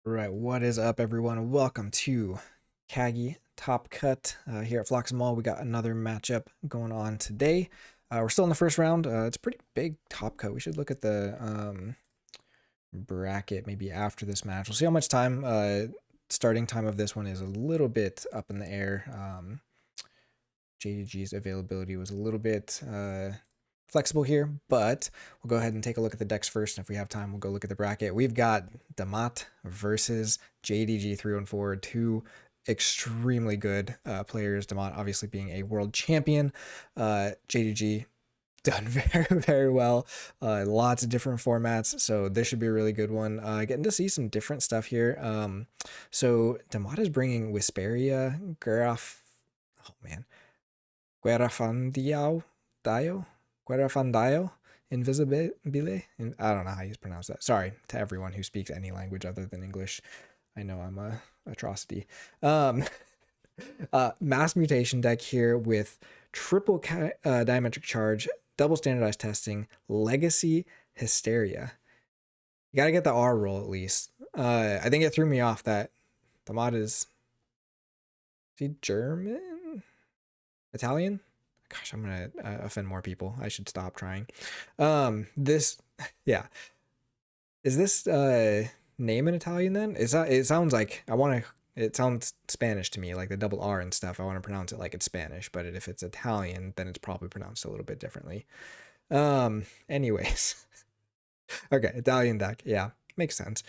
Right, what is up, everyone? Welcome to KAGI Top Cut here at Phlox'em. We got another matchup going on today. We're still in the first round. It's a pretty big top cut. We should look at the bracket maybe after this match. We'll see how much time. Starting time of this one is a little bit up in the air. JDG's availability was a little bit flexible here, but we'll go ahead and take a look at the decks first, and if we have time, we'll go look at the bracket. We've got Dammat versus JDG314, two extremely good players. Dammat obviously being a world champion, JDG done very well, lots of different formats, so this should be a really good one. Getting to see some different stuff here. So Dammat is bringing Whisperia, Guerrafandio, Guerrafandio, Invisibile. I don't know how you pronounce that. Sorry to everyone who speaks any language other than English. I know I'm a atrocity. Mass mutation deck here with triple diametric charge, double standardized testing, legacy, hysteria. You gotta get the R roll at least. I think it threw me off that the mod is he German? Italian? Gosh, I'm gonna offend more people. I should stop trying. This, yeah. Is this name in Italian then? It sounds like it sounds Spanish to me, like the double R and stuff. I want to pronounce it like it's Spanish, but if it's Italian, then it's probably pronounced a little bit differently. Anyways. Okay, Italian deck. Yeah, makes sense.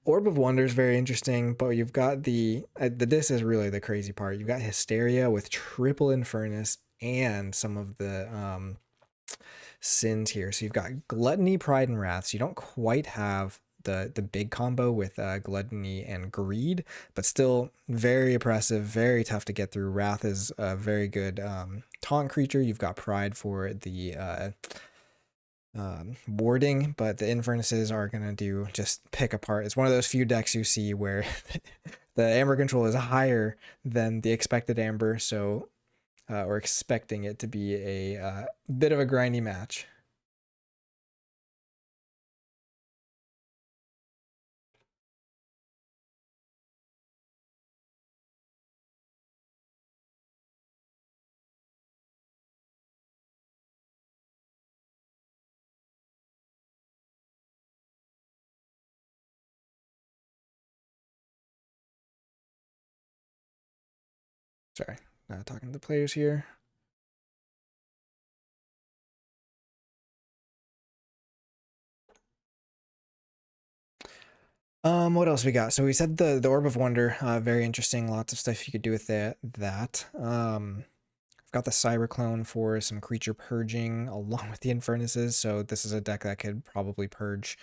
Orb of Wonder is very interesting, but you've got this is really the crazy part. You've got Hysteria with triple Infernus and some of the sins here. So you've got Gluttony, Pride, and Wrath. So you don't quite have the big combo with Gluttony and Greed, but still very oppressive, very tough to get through. Wrath is a very good taunt creature. You've got Pride for the warding, but the Infernuses are gonna just pick apart. It's one of those few decks you see where the amber control is higher than the expected amber, so we're expecting it to be a bit of a grindy match. Sorry, talking to the players here. What else we got? So we said the Orb of Wonder, very interesting. Lots of stuff you could do with that. I've got the Cyberclone for some creature purging along with the Infernuses. So this is a deck that could probably purge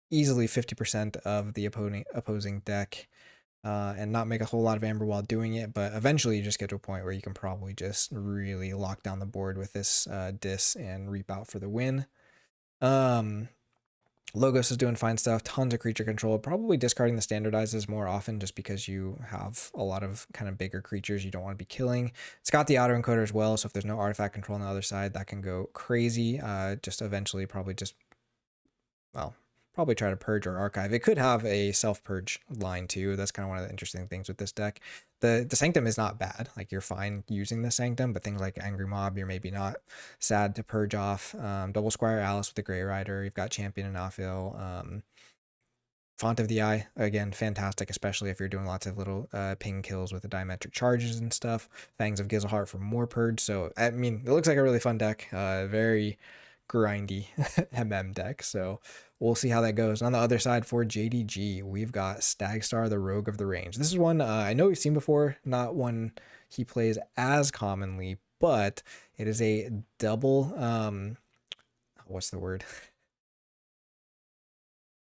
easily 50% of the opposing deck, and not make a whole lot of amber while doing it. But eventually you just get to a point where you can probably just really lock down the board with this dis and reap out for the win. Logos is doing fine stuff, tons of creature control, probably discarding the standardizes more often just because you have a lot of kind of bigger creatures you don't want to be killing. It's got the autoencoder as well, so if there's no artifact control on the other side, that can go crazy. Just eventually probably try to purge or archive. It could have a self-purge line too. That's kind of one of the interesting things with this deck. The Sanctum is not bad. Like, you're fine using the Sanctum, but things like Angry Mob, you're maybe not sad to purge off. Double Squire Alice with the Grey Rider. You've got Champion and Ophil. Font of the Eye, again, fantastic, especially if you're doing lots of little ping kills with the diametric charges and stuff. Fangs of Gizelheart for more purge. So, I mean, it looks like a really fun deck. Very grindy MM deck. So we'll see how that goes. On the other side for JDG, we've got Stagstar, the Rogue of the Range. This is one I know we've seen before, not one he plays as commonly, but it is a double, what's the word?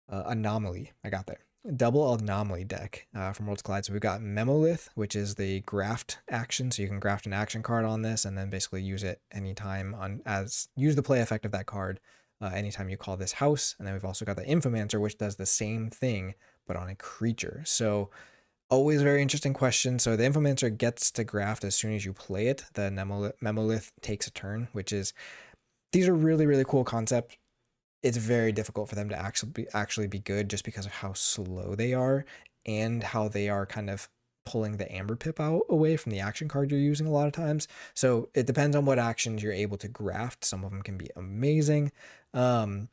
Anomaly. I got there. Double anomaly deck from Worlds Collide. So we've got Memolith, which is the graft action. So you can graft an action card on this and then basically use it anytime use the play effect of that card anytime you call this house. And then we've also got the Infomancer, which does the same thing, but on a creature. So always very interesting question. So the Infomancer gets to graft as soon as you play it. The Memolith takes a turn, these are really, really cool concepts. it's very difficult for them to actually be good just because of how slow they are and how they are kind of pulling the amber pip out away from the action card you're using a lot of times. So it depends on what actions you're able to graft. Some of them can be amazing. So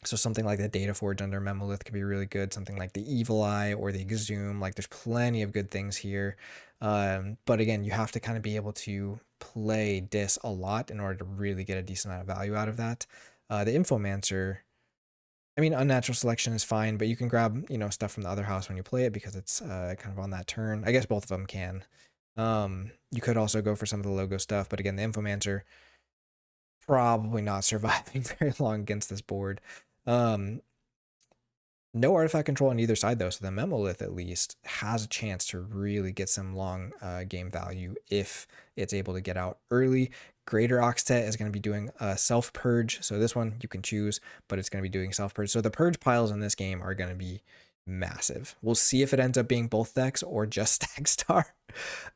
something like the Data Forge under Memolith could be really good. Something like the Evil Eye or the Exhume. Like there's plenty of good things here. But again, you have to kind of be able to play Dis a lot in order to really get a decent amount of value out of that. The Infomancer, I mean, unnatural selection is fine, but you can grab, stuff from the other house when you play it because it's kind of on that turn. I guess both of them can. You could also go for some of the logo stuff, but again, the Infomancer probably not surviving very long against this board. No artifact control on either side though, so the Memolith at least has a chance to really get some long game value if it's able to get out early. Greater Oxtet is going to be doing a self-purge, so this one you can choose, but it's going to be doing self-purge. So the purge piles in this game are going to be massive. We'll see if it ends up being both decks or just Stagstar.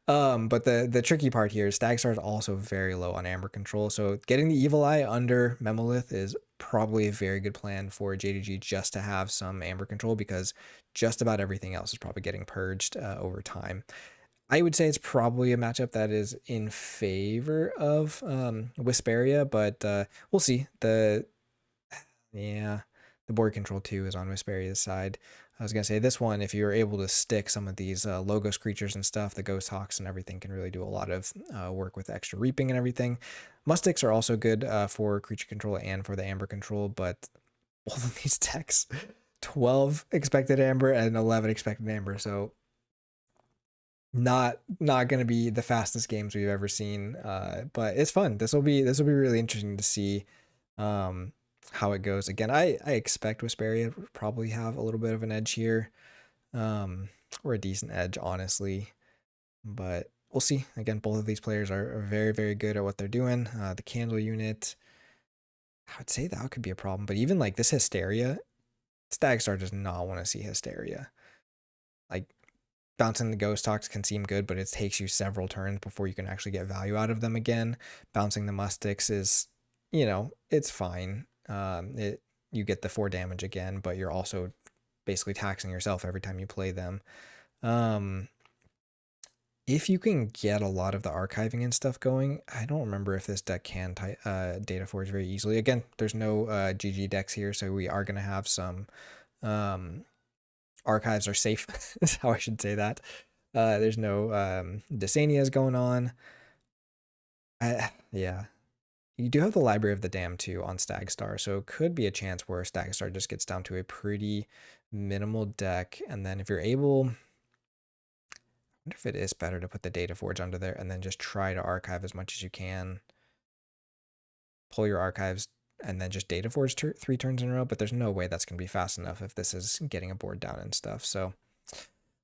But the tricky part here is Stagstar is also very low on amber control, so getting the Evil Eye under Memolith is probably a very good plan for JDG just to have some amber control, because just about everything else is probably getting purged over time. I would say it's probably a matchup that is in favor of Wisperia, but we'll see. The board control too is on Wisperia's side. I was going to say this one, if you're able to stick some of these Logos creatures and stuff, the Ghost Hawks and everything can really do a lot of work with extra reaping and everything. Mustics are also good for creature control and for the amber control, but both of these decks, 12 expected amber and 11 expected amber, so not going to be the fastest games we've ever seen, but it's fun. This will be really interesting to see how it goes. Again, I expect Wisperia would probably have a little bit of an edge here, or a decent edge, honestly, but we'll see. Again, both of these players are very, very good at what they're doing. The candle unit, I would say that could be a problem, but even like this Hysteria, Stagstar does not want to see Hysteria. Like, bouncing the Ghost Hawks can seem good, but it takes you several turns before you can actually get value out of them again. Bouncing the Mustics is, it's fine. You get the 4 damage again, but you're also basically taxing yourself every time you play them. If you can get a lot of the archiving and stuff going, I don't remember if this deck can Data Forge very easily. Again, there's no GG decks here, so we are going to have some archives are safe, is how I should say that. There's no Dysanias going on. Yeah. You do have the Library of the Damned too on Stagstar, so it could be a chance where Stagstar just gets down to a pretty minimal deck, and then if you're able, I wonder if it is better to put the Data Forge under there and then just try to archive as much as you can. Pull your archives and then just Data Forge 3 turns in a row, but there's no way that's going to be fast enough if this is getting a board down and stuff, so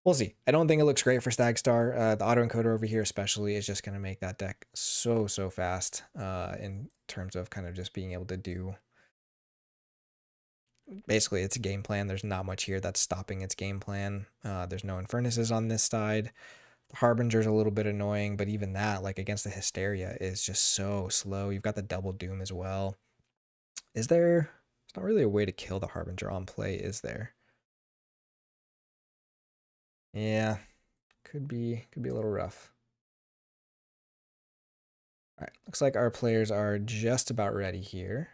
we'll see. I don't think it looks great for Stagstar. The autoencoder over here especially is just going to make that deck so fast in terms of kind of just being able to do basically its game plan. There's not much here that's stopping its game plan. There's no Infernuses on this side. The Harbinger's a little bit annoying, but even that, like against the Hysteria, is just so slow. You've got the Double Doom as well. There's not really a way to kill the Harbinger on play, is there? Yeah, could be a little rough. All right, looks like our players are just about ready here.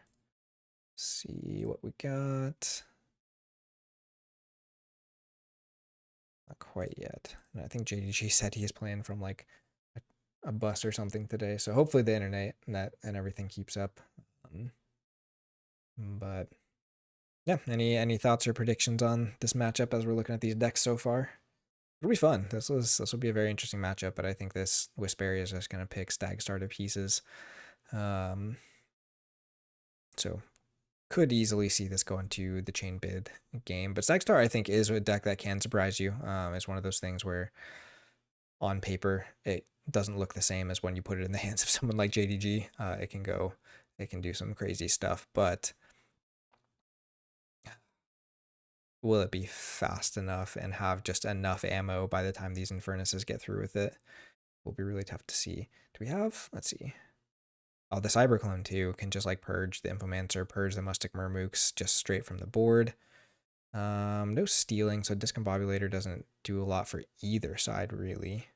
Let's see what we got. Not quite yet. And I think JDG said he is playing from like a bus or something today, so hopefully the internet and everything keeps up. But yeah, any thoughts or predictions on this matchup as we're looking at these decks so far? It'll be fun. This will be a very interesting matchup, but I think this Wisperia is just going to pick Stagstar to pieces. So could easily see this go into the chain bid game. But Stagstar, I think, is a deck that can surprise you. It's one of those things where on paper it doesn't look the same as when you put it in the hands of someone like JDG. It can do some crazy stuff, but will it be fast enough and have just enough ammo by the time these Infernuses get through with it? Will be really tough to see. Do we have, let's see. Oh, the Cyberclone too can just like purge the Infomancer, purge the Mustic Murmooks just straight from the board. No stealing, so Discombobulator doesn't do a lot for either side really.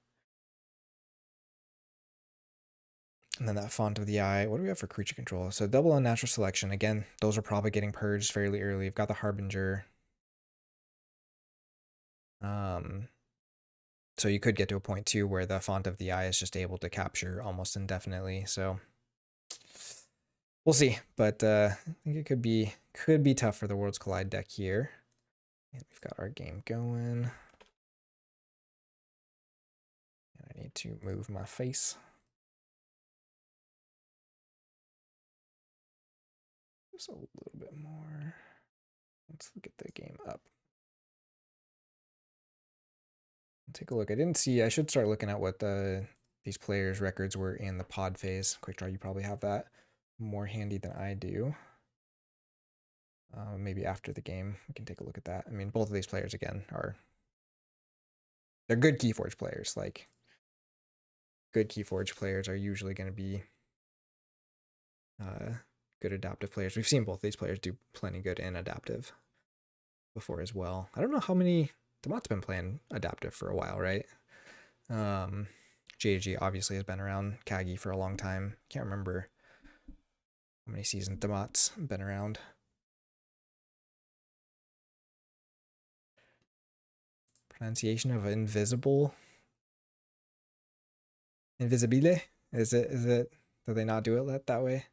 And then that Font of the Eye. What do we have for creature control? So double unnatural selection. Again, those are probably getting purged fairly early. We've got the Harbinger. So you could get to a point too where the Font of the Eye is just able to capture almost indefinitely. So we'll see. But I think it could be tough for the Worlds Collide deck here. And we've got our game going. And I need to move my face. Just a little bit more. Let's get the game up. Take a look. I didn't see. I should start looking at what these players' records were in the pod phase. Quick draw, you probably have that more handy than I do. Maybe after the game, we can take a look at that. I mean, both of these players, again, they're good Keyforge players. Like, good Keyforge players are usually going to be good adaptive players. We've seen both these players do plenty good in adaptive before as well. I don't know how many... Dammat's been playing adaptive for a while, right? JDG obviously has been around KAGI for a long time. Can't remember how many seasons Dammat's been around. Pronunciation of invisible. Invisibile? Is it, do they not do it that way?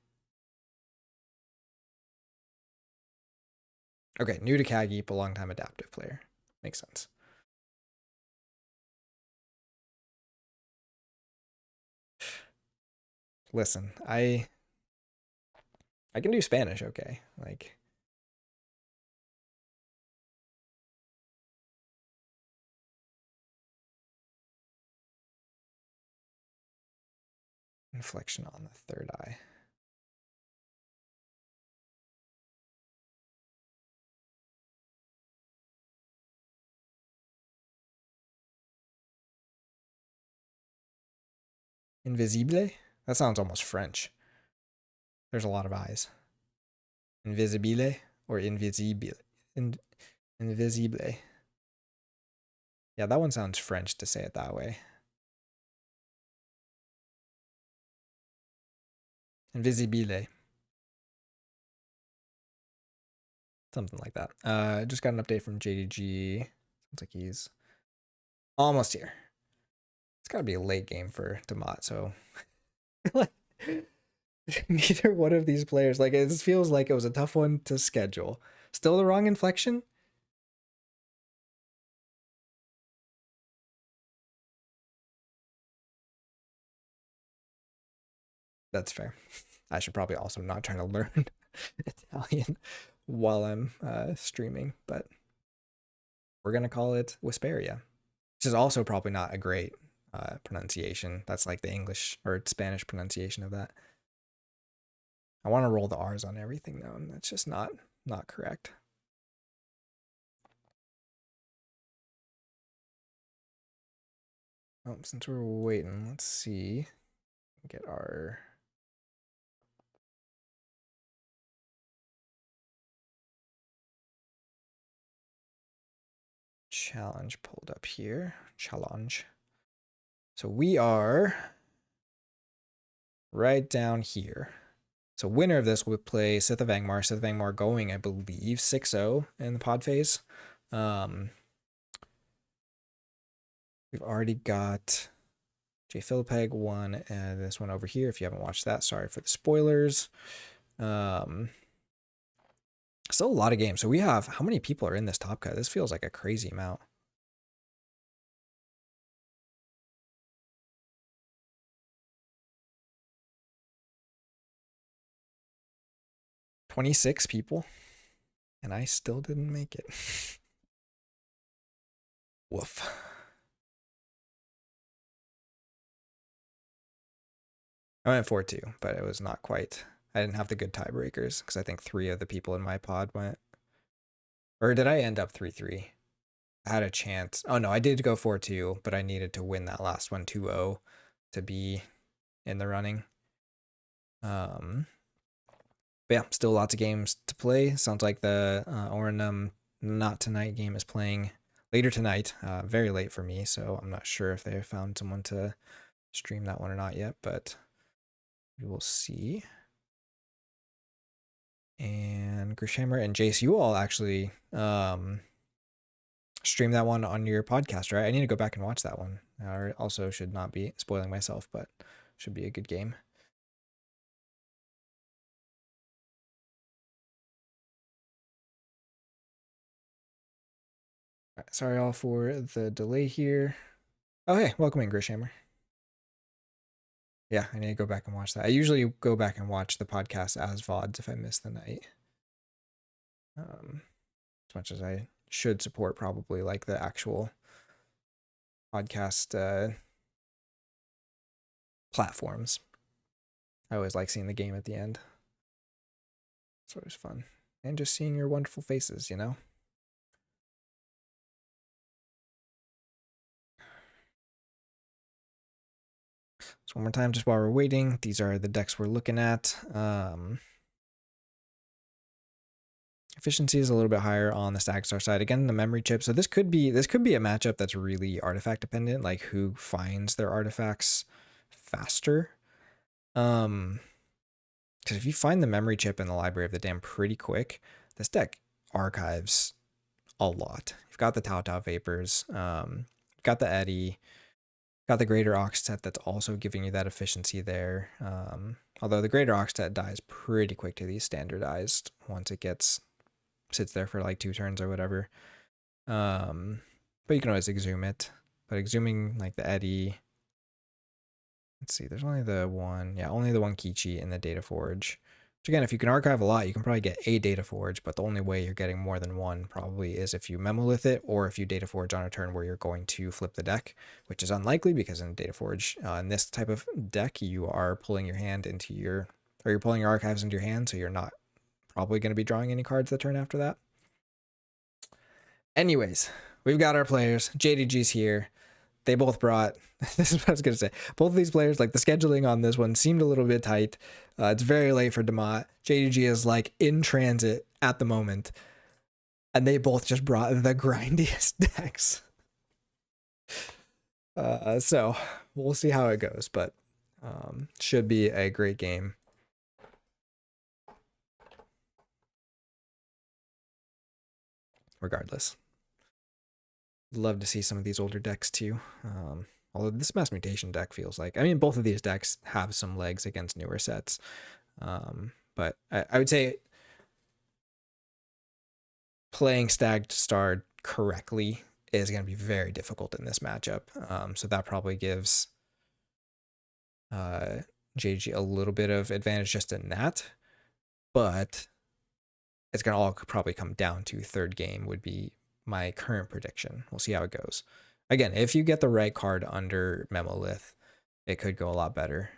Okay, new to KAGI, but long time adaptive player. Makes sense. Listen, I can do Spanish, okay? Like, inflection on the third eye. Invisible? That sounds almost French. There's a lot of eyes. Invisibile or invisible? Invisible. Yeah, that one sounds French to say it that way. Invisibile. Something like that. Just got an update from JDG. Sounds like he's almost here. It's got to be a late game for Dammat, so neither one of these players, like, it feels like it was a tough one to schedule. Still the wrong inflection? That's fair. I should probably also not try to learn Italian while I'm streaming, but we're going to call it Whisperia, which is also probably not a great pronunciation. That's like the English or Spanish pronunciation of that. I want to roll the R's on everything though, and that's just not correct. Oh, since we're waiting, let's see. Get our challenge pulled up here. Challenge. So we are right down here. So winner of this will play Sith of Angmar. Sith of Angmar going, I believe, 6-0 in the pod phase. We've already got J Philipeg won, and this one over here. If you haven't watched that, sorry for the spoilers. Still a lot of games. So we have, how many people are in this top cut? This feels like a crazy amount. $26 people, and I still didn't make it. Woof. I went 4-2, but it was not quite. I didn't have the good tiebreakers because I think 3 of the people in my pod went. Or did I end up 3-3? I had a chance. Oh no, I did go 4-2, but I needed to win that last one 2-0 to be in the running. But yeah, still lots of games to play. Sounds like the Oranum Not Tonight game is playing later tonight, very late for me, so I'm not sure if they have found someone to stream that one or not yet, but we will see. And Grishammer and Jace, you all actually stream that one on your podcast, right? I need to go back and watch that one. I also should not be spoiling myself, but should be a good game. All right, sorry all for the delay here. Oh, hey, welcome in, Grishammer. Yeah, I need to go back and watch that. I usually go back and watch the podcast as VODs if I miss the night. As much as I should support probably like the actual podcast platforms. I always like seeing the game at the end. It's always fun. And just seeing your wonderful faces, you know? So one more time, just while we're waiting, these are the decks we're looking at. Efficiency is a little bit higher on the Stagstar side. Again, the memory chip. So this could be a matchup that's really artifact dependent, like who finds their artifacts faster. Because if you find the memory chip in the Library of the Dam pretty quick, this deck archives a lot. You've got the Tau Vapors, you've got the Eddy, got the Greater Oxtet that's also giving you that efficiency there. Although the Greater Oxtet dies pretty quick to these standardized once it sits there for like 2 turns or whatever. But you can always exhume it. But exhuming like the Eddy, let's see, there's only the one Kichi in the Data Forge. Which again, if you can archive a lot, you can probably get a Data Forge, but the only way you're getting more than one probably is if you Memolith it, or if you Data Forge on a turn where you're going to flip the deck, which is unlikely because in Data Forge, in this type of deck, you are pulling your hand into your, or you're pulling your archives into your hand, so you're not probably going to be drawing any cards the turn after that. Anyways, we've got our players. JDG's here. They both brought, this is what I was going to say, both of these players, like the scheduling on this one seemed a little bit tight. It's very late for Dammat. JDG is like in transit at the moment. And they both just brought the grindiest decks. So we'll see how it goes, but should be a great game. Regardless. Love to see some of these older decks too. Although this Mass Mutation deck feels like, I mean, both of these decks have some legs against newer sets. But I would say playing Stagstar correctly is going to be very difficult in this matchup. So that probably gives JG a little bit of advantage just in that. But it's going to all probably come down to third game would be my current prediction. We'll see how it goes. Again, if you get the right card under Memolith, it could go a lot better.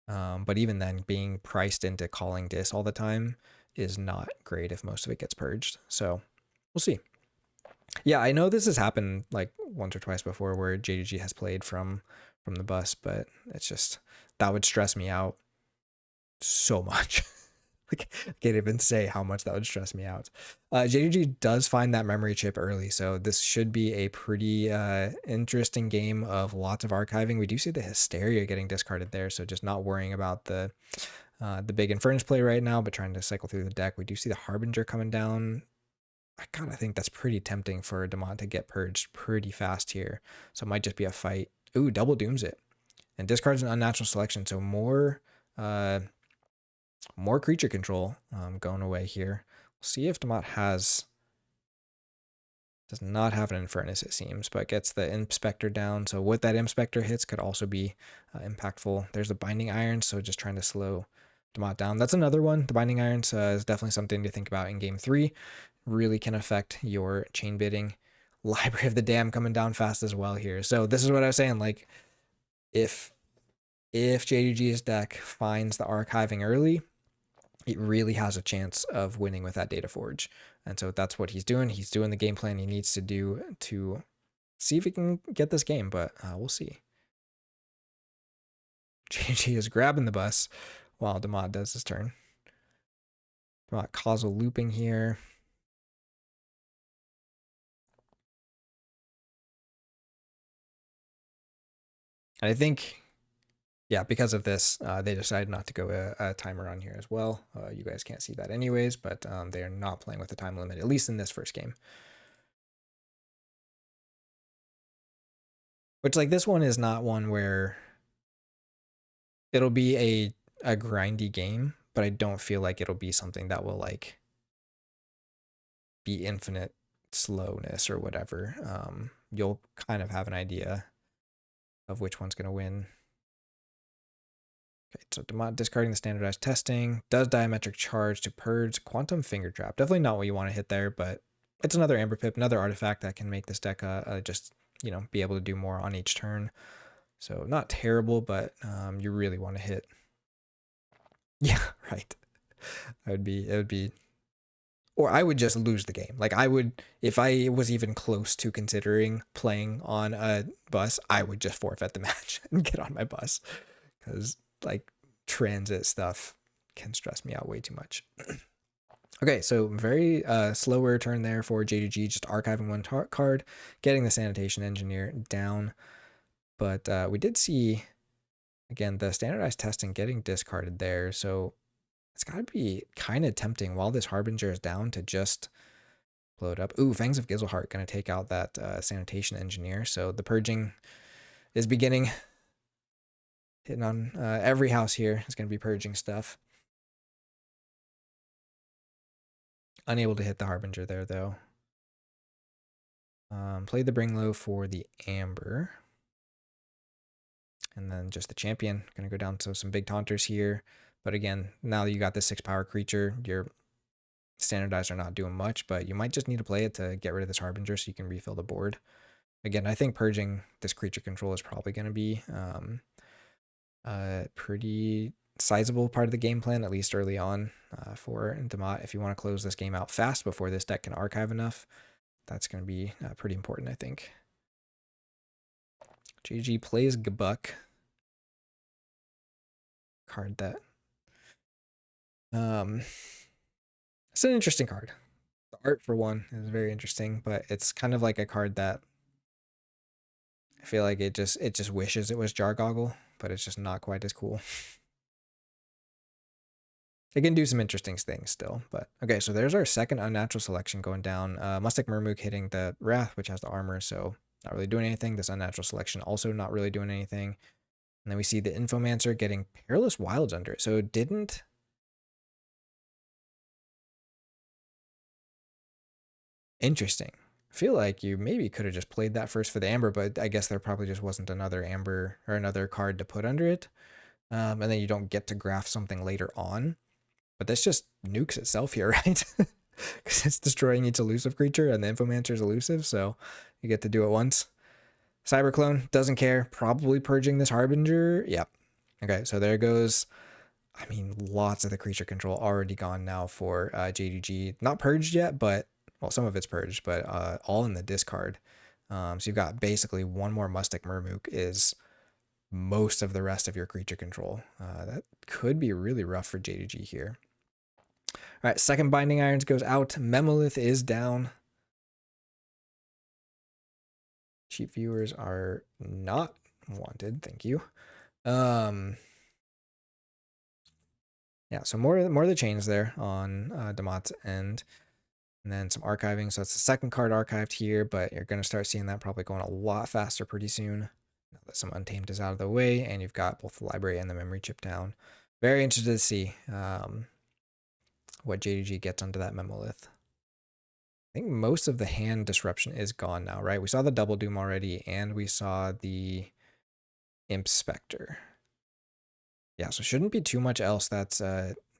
But even then, being priced into calling Dis all the time is not great if most of it gets purged. So we'll see. Yeah, I know this has happened like once or twice before where JDG has played from the bus, but it's just, that would stress me out so much. Like, I can't even say how much that would stress me out. JDG does find that memory chip early, so this should be a pretty interesting game of lots of archiving. We do see the Hysteria getting discarded there, so just not worrying about the big Infernus play right now, but trying to cycle through the deck. We do see the Harbinger coming down. I kind of think that's pretty tempting for Dammat to get purged pretty fast here, so it might just be a fight. Ooh, double dooms it. And discards an unnatural selection, so more creature control going away here. We'll see if Dammat does not have an Infernus, it seems, but gets the Inspector down. So what that Inspector hits could also be impactful. There's the Binding Iron, so just trying to slow Dammat down. That's another one. The Binding Irons is definitely something to think about in game 3. Really can affect your chain bidding. Library of the Dam coming down fast as well here. So this is what I was saying, like, if JDG's deck finds the archiving early, it really has a chance of winning with that Data Forge. And so that's what he's doing. He's doing the game plan he needs to do to see if he can get this game, but we'll see. JG is grabbing the bus. while Dammat does his turn. Dammat causal looping here. And I think, yeah, because of this, they decided not to go a timer on here as well. You guys can't see that anyways, but they are not playing with a time limit, at least in this first game. Which, like, this one is not one where it'll be a grindy game, but I don't feel like it'll be something that will, like, be infinite slowness or whatever. You'll kind of have an idea of which one's going to win. Okay, so Dammat discarding the standardized testing, does diametric charge to purge quantum finger trap. Definitely not what you want to hit there, but it's another Amber Pip, another artifact that can make this deck just, you know, be able to do more on each turn. So not terrible, but you really want to hit. Yeah, right. It would be, or I would just lose the game. Like, I would, if I was even close to considering playing on a bus, I would just forfeit the match and get on my bus, because, like, transit stuff can stress me out way too much. Okay, so very slower turn there for JDG, just archiving one card, getting the Sanitation Engineer down. But we did see, again, the standardized testing getting discarded there, so it's got to be kind of tempting while this Harbinger is down to just blow it up. Ooh, Fangs of Gizelheart going to take out that Sanitation Engineer, so the purging is beginning. Hitting on every house here is going to be purging stuff. Unable to hit the Harbinger there, though. Played the Bring Low for the Amber. And then just the champion. Going to go down to some big taunters here. But again, now that you got this 6-power creature, your standardized are not doing much, but you might just need to play it to get rid of this Harbinger so you can refill the board. Again, I think purging this creature control is probably going to be a pretty sizable part of the game plan, at least early on for Dammat. If you want to close this game out fast before this deck can archive enough, that's going to be pretty important, I think. JG plays Gabuk. Card that it's an interesting card. The art, for one, is very interesting, but it's kind of like a card that I feel like it just wishes it was Jargoggle, but it's just not quite as cool. It can do some interesting things still, but okay, so there's our second unnatural selection going down. Mustek Murmook hitting the Wrath, which has the armor, so not really doing anything. This unnatural selection also not really doing anything. And then we see the Infomancer getting Perilous Wilds under it. So it didn't... Interesting. I feel like you maybe could have just played that first for the Amber, but I guess there probably just wasn't another Amber or another card to put under it. And then you don't get to graph something later on. But this just nukes itself here, right? Because it's destroying each elusive creature, and the Infomancer is elusive, so you get to do it once. Cyberclone doesn't care. Probably purging this Harbinger. Yep. Okay, so there goes. I mean, lots of the creature control already gone now for JDG. Not purged yet, but, well, some of it's purged, but all in the discard. So you've got basically one more Mustek Murmook is most of the rest of your creature control. That could be really rough for JDG here. All right, second Binding Irons goes out. Memolith is down. Cheap viewers are not wanted. Thank you. Yeah, so more of the chains there on Dammat's end. And then some archiving. So it's the second card archived here, but you're going to start seeing that probably going a lot faster pretty soon. Now that some Untamed is out of the way, and you've got both the library and the memory chip down. Very interested to see what JDG gets onto that Memolith. I think most of the hand disruption is gone now, right? We saw the Double Doom already, and we saw the Imp Spectre. Yeah, so shouldn't be too much else that's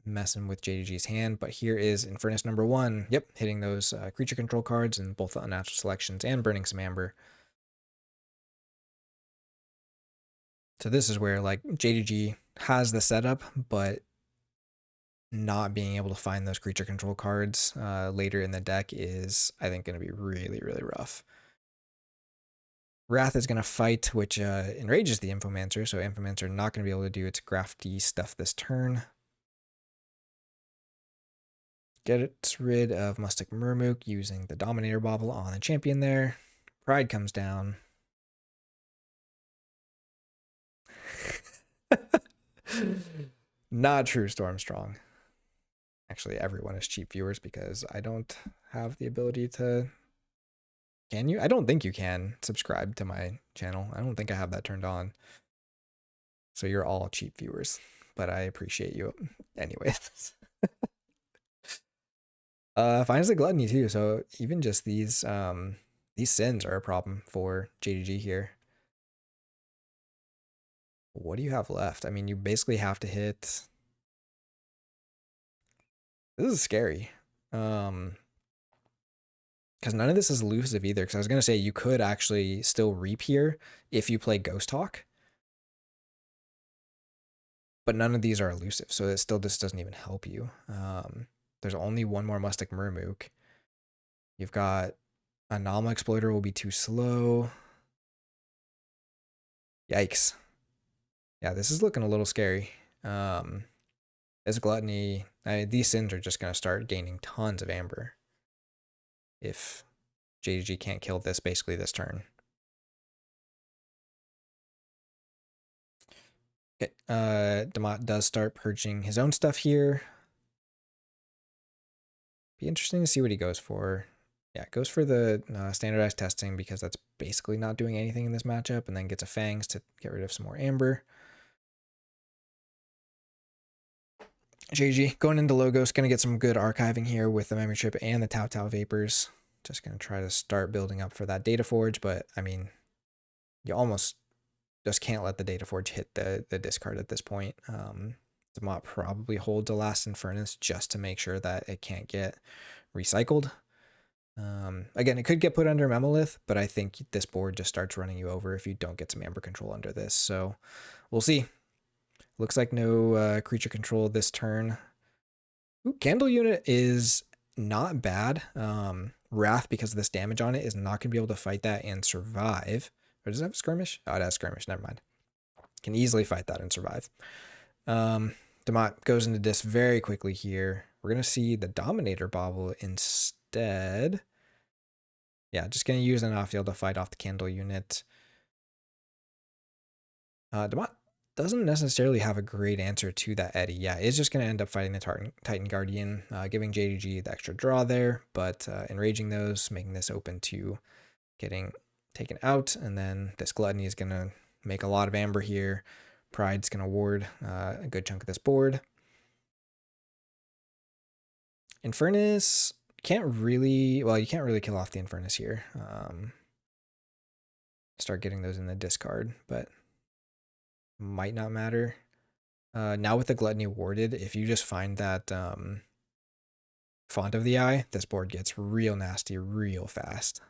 messing with JDG's hand, but here is Infernus number 1. Yep, hitting those creature control cards and both the unnatural selections and burning some amber. So this is where, like, JDG has the setup, but not being able to find those creature control cards later in the deck is, I think, going to be really, really rough. Wrath is going to fight, which enrages the Infomancer, so Infomancer not going to be able to do its crafty stuff this turn. Gets rid of Mustic Murmuk using the Dominator Bobble on the champion there. Pride comes down. Not true, Stormstrong. Actually, everyone is cheap viewers because I don't have the ability to... Can you? I don't think you can subscribe to my channel. I don't think I have that turned on. So you're all cheap viewers, but I appreciate you anyways. Finds the Gluttony too, so even just these sins are a problem for JDG here. What do you have left? I mean, you basically have to hit... This is scary. Because none of this is elusive either, because I was going to say you could actually still reap here if you play Ghost Hawk. But none of these are elusive, so it still just doesn't even help you. There's only one more Mustic Murmuk. You've got Anomal Exploiter will be too slow. Yikes. Yeah, this is looking a little scary. This Gluttony, these sins are just going to start gaining tons of Amber if JDG can't kill this basically this turn. Okay, Dammat does start purging his own stuff here. Be interesting to see what he goes for. Yeah, goes for the standardized testing because that's basically not doing anything in this matchup, and then gets a Fangs to get rid of some more Amber. JG going into Logos, going to get some good archiving here with the memory chip and the Tau Tau Vapors. Just going to try to start building up for that Data Forge, but I mean, you almost just can't let the Data Forge hit the discard at this point. Dammat probably holds a Last Infernus just to make sure that it can't get recycled. Again, it could get put under Memolith, but I think this board just starts running you over if you don't get some Amber control under this. So we'll see. Looks like no creature control this turn. Ooh, Candle Unit is not bad. Wrath, because of this damage on it, is not going to be able to fight that and survive. Or does it have a skirmish? Oh, it has skirmish. Never mind. Can easily fight that and survive. Dammat goes into this very quickly here. We're going to see the Dominator Bobble instead. Yeah, just going to use an off-field to fight off the Candle Unit. Dammat doesn't necessarily have a great answer to that Eddy. Yeah, it's just going to end up fighting the Titan Guardian, giving JDG the extra draw there, but enraging those, making this open to getting taken out, and then this Gluttony is going to make a lot of Amber here. Pride's going to ward a good chunk of this board. Infernus can't really, well, you can't really kill off the Infernus here. Start getting those in the discard, but might not matter. Now with the Gluttony warded, if you just find that Font of the Eye, this board gets real nasty real fast.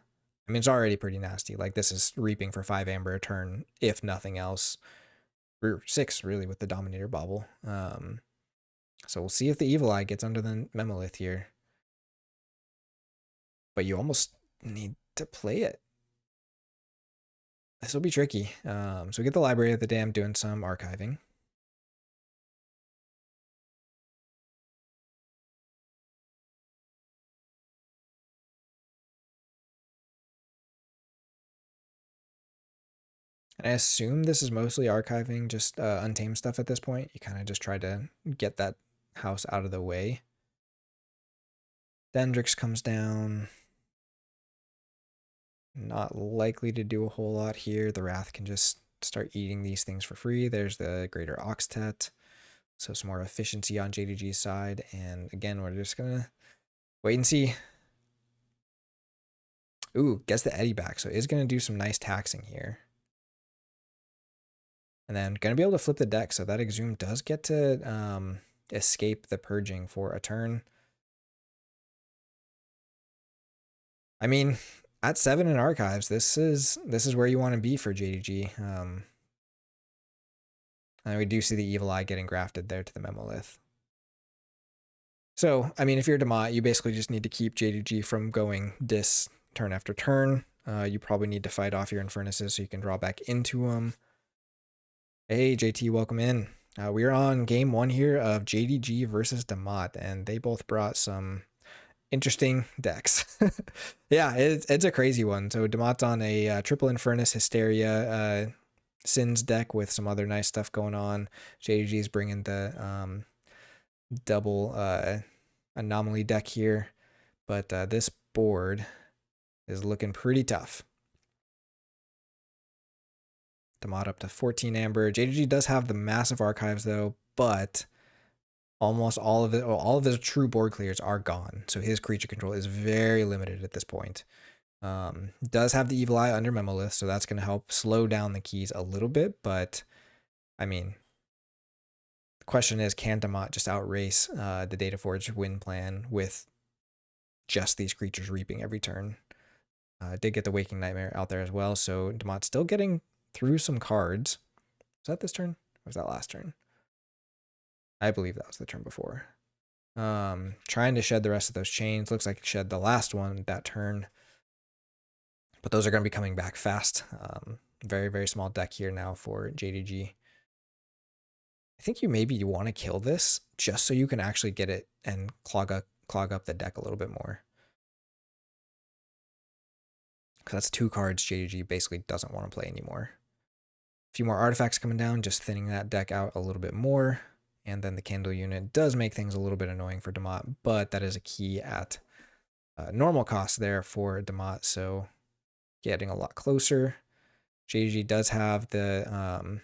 I mean, it's already pretty nasty. Like, this is reaping for 5 Amber a turn, if nothing else. Or 6, really, with the Dominator Bobble. So we'll see if the Evil Eye gets under the Memolith here. But you almost need to play it. This will be tricky. So we get the Library of the Dam doing some archiving. And I assume this is mostly archiving just untamed stuff at this point. You kind of just try to get that house out of the way. Dendrix comes down. Not likely to do a whole lot here. The Wrath can just start eating these things for free. There's the Greater Oxtet. So some more efficiency on JDG's side. And again, we're just going to wait and see. Ooh, gets the Eddy back. So it's going to do some nice taxing here. And then going to be able to flip the deck. So that Exhume does get to escape the purging for a turn. I mean, at 7 in archives, this is where you want to be for JDG. And we do see the Evil Eye getting grafted there to the Memolith. So, I mean, if you're Dammat, you basically just need to keep JDG from going dis turn after turn. you probably need to fight off your Infernuses so you can draw back into them. Hey, JT, welcome in. We are on game 1 here of JDG versus Dammat, and they both brought some interesting decks. Yeah, it's a crazy one. So Dammat's on a triple Infernus Hysteria Sins deck with some other nice stuff going on. JDG is bringing the double anomaly deck here, but this board is looking pretty tough. Dammat up to 14 Amber. JDG does have the massive archives though, but almost all of his true board clears are gone. So his creature control is very limited at this point. Does have the Evil Eye under Memolith, so that's going to help slow down the keys a little bit, but I mean, the question is, can Dammat just outrace the Dataforge win plan with just these creatures reaping every turn? Did get the Waking Nightmare out there as well, so Dammat's still getting through some cards. Was that this turn? Or was that last turn? I believe that was the turn before. Trying to shed the rest of those chains. Looks like it shed the last one that turn. But those are going to be coming back fast. Very, very small deck here now for JDG. I think you maybe want to kill this just so you can actually get it and clog up the deck a little bit more. Because that's 2 cards JDG basically doesn't want to play anymore. A few more artifacts coming down, just thinning that deck out a little bit more. And then the candle unit does make things a little bit annoying for Dammat, but that is a key at normal cost there for Dammat, so getting a lot closer. JDG does have the,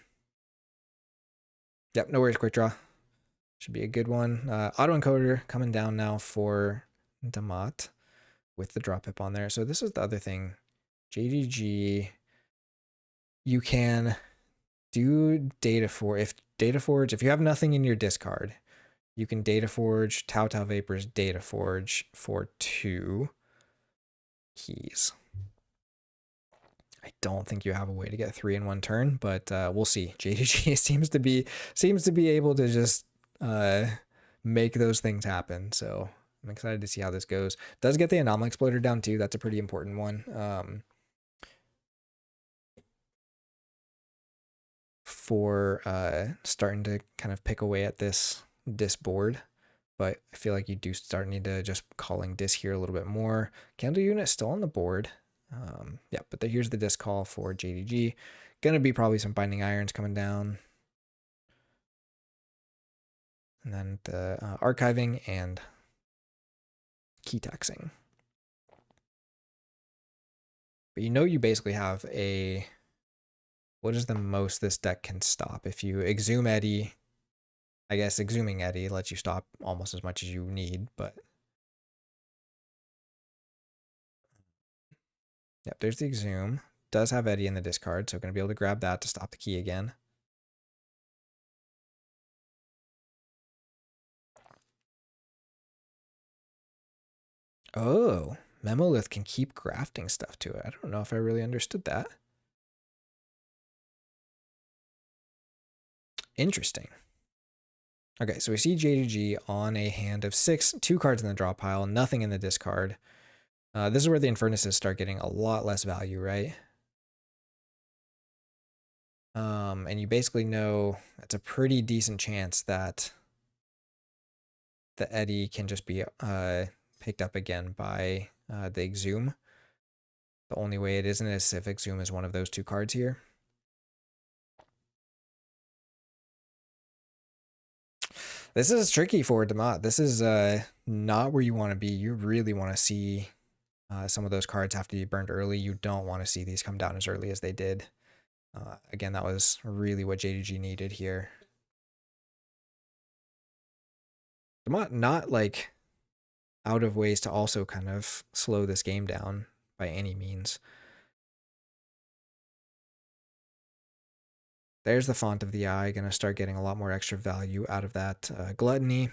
yep, no worries, quick draw. Should be a good one. Auto encoder coming down now for Dammat with the drop hip on there. So this is the other thing. JDG, you can do Dataforge, if you have nothing in your discard, you can Dataforge Tau Vapor's Dataforge for 2 keys. I don't think you have a way to get 3 in 1 turn, but we'll see. JDG seems to be able to just make those things happen. So I'm excited to see how this goes. Does get the Anomaly Exploder down too. That's a pretty important one. For starting to kind of pick away at this board, but I feel like you do need to just calling dis here a little bit more. Candle unit still on the board. Yeah, but here's the disc call for JDG. Gonna be probably some Binding Irons coming down. And then the archiving and key taxing. But you basically have a, what is the most this deck can stop? If you Exhume Eddy, I guess Exhuming Eddy lets you stop almost as much as you need, but yep, there's the Exhume. Does have Eddy in the discard, so going to be able to grab that to stop the key again. Oh, Memolith can keep grafting stuff to it. I don't know if I really understood that. Interesting. Okay, so we see JDG on a hand of 6, 2 cards in the draw pile, nothing in the discard. This is where the Infernuses start getting a lot less value, right? And you basically know it's a pretty decent chance that the Eddy can just be picked up again by the Exhume. The only way it isn't is if Exhume is one of those 2 cards here. This is tricky for Dammat. This is not where you want to be. You really want to see some of those cards have to be burned early. You don't want to see these come down as early as they did. Again, that was really what JDG needed here. Dammat not like out of ways to also kind of slow this game down by any means. There's the Font of the Eye, going to start getting a lot more extra value out of that Gluttony.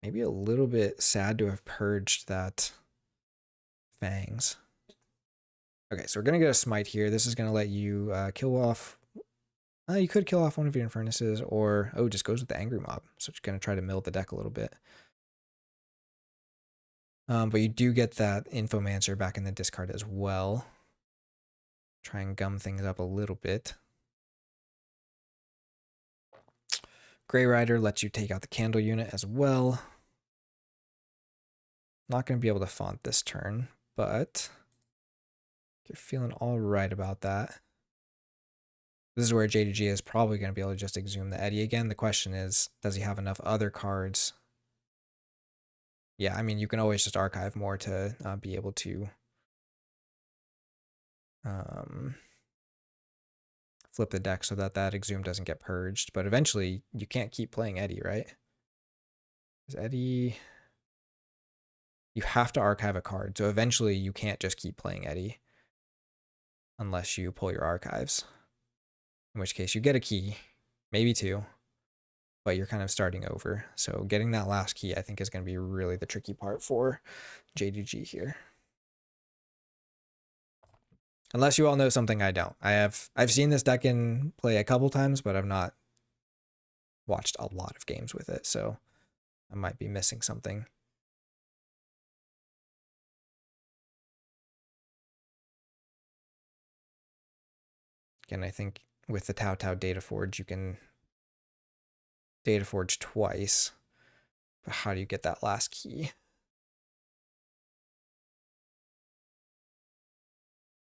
Maybe a little bit sad to have purged that Fangs. Okay, so we're going to get a Smite here. This is going to let you kill off You could kill off one of your Infernuses, or, oh, just goes with the Angry Mob. So it's going to try to mill the deck a little bit. But you do get that Infomancer back in the discard as well. Try and gum things up a little bit. Grey Rider lets you take out the Candle unit as well. Not going to be able to font this turn, but you're feeling all right about that. This is where JDG is probably going to be able to just exhume the Eddy again. The question is, does he have enough other cards? Yeah, I mean, you can always just archive more to be able to flip the deck so that that exhume doesn't get purged. But eventually, you can't keep playing Eddy, right? Because Eddy, you have to archive a card. So eventually, you can't just keep playing Eddy unless you pull your archives. In which case, you get a key, maybe two, but you're kind of starting over. So getting that last key, I think, is going to be really the tricky part for JDG here. Unless you all know something I don't. I've seen this deck in play a couple times, but I've not watched a lot of games with it, so I might be missing something. Again, I think with the Tau Tau Data Forge, you can Data Forge twice. But how do you get that last key?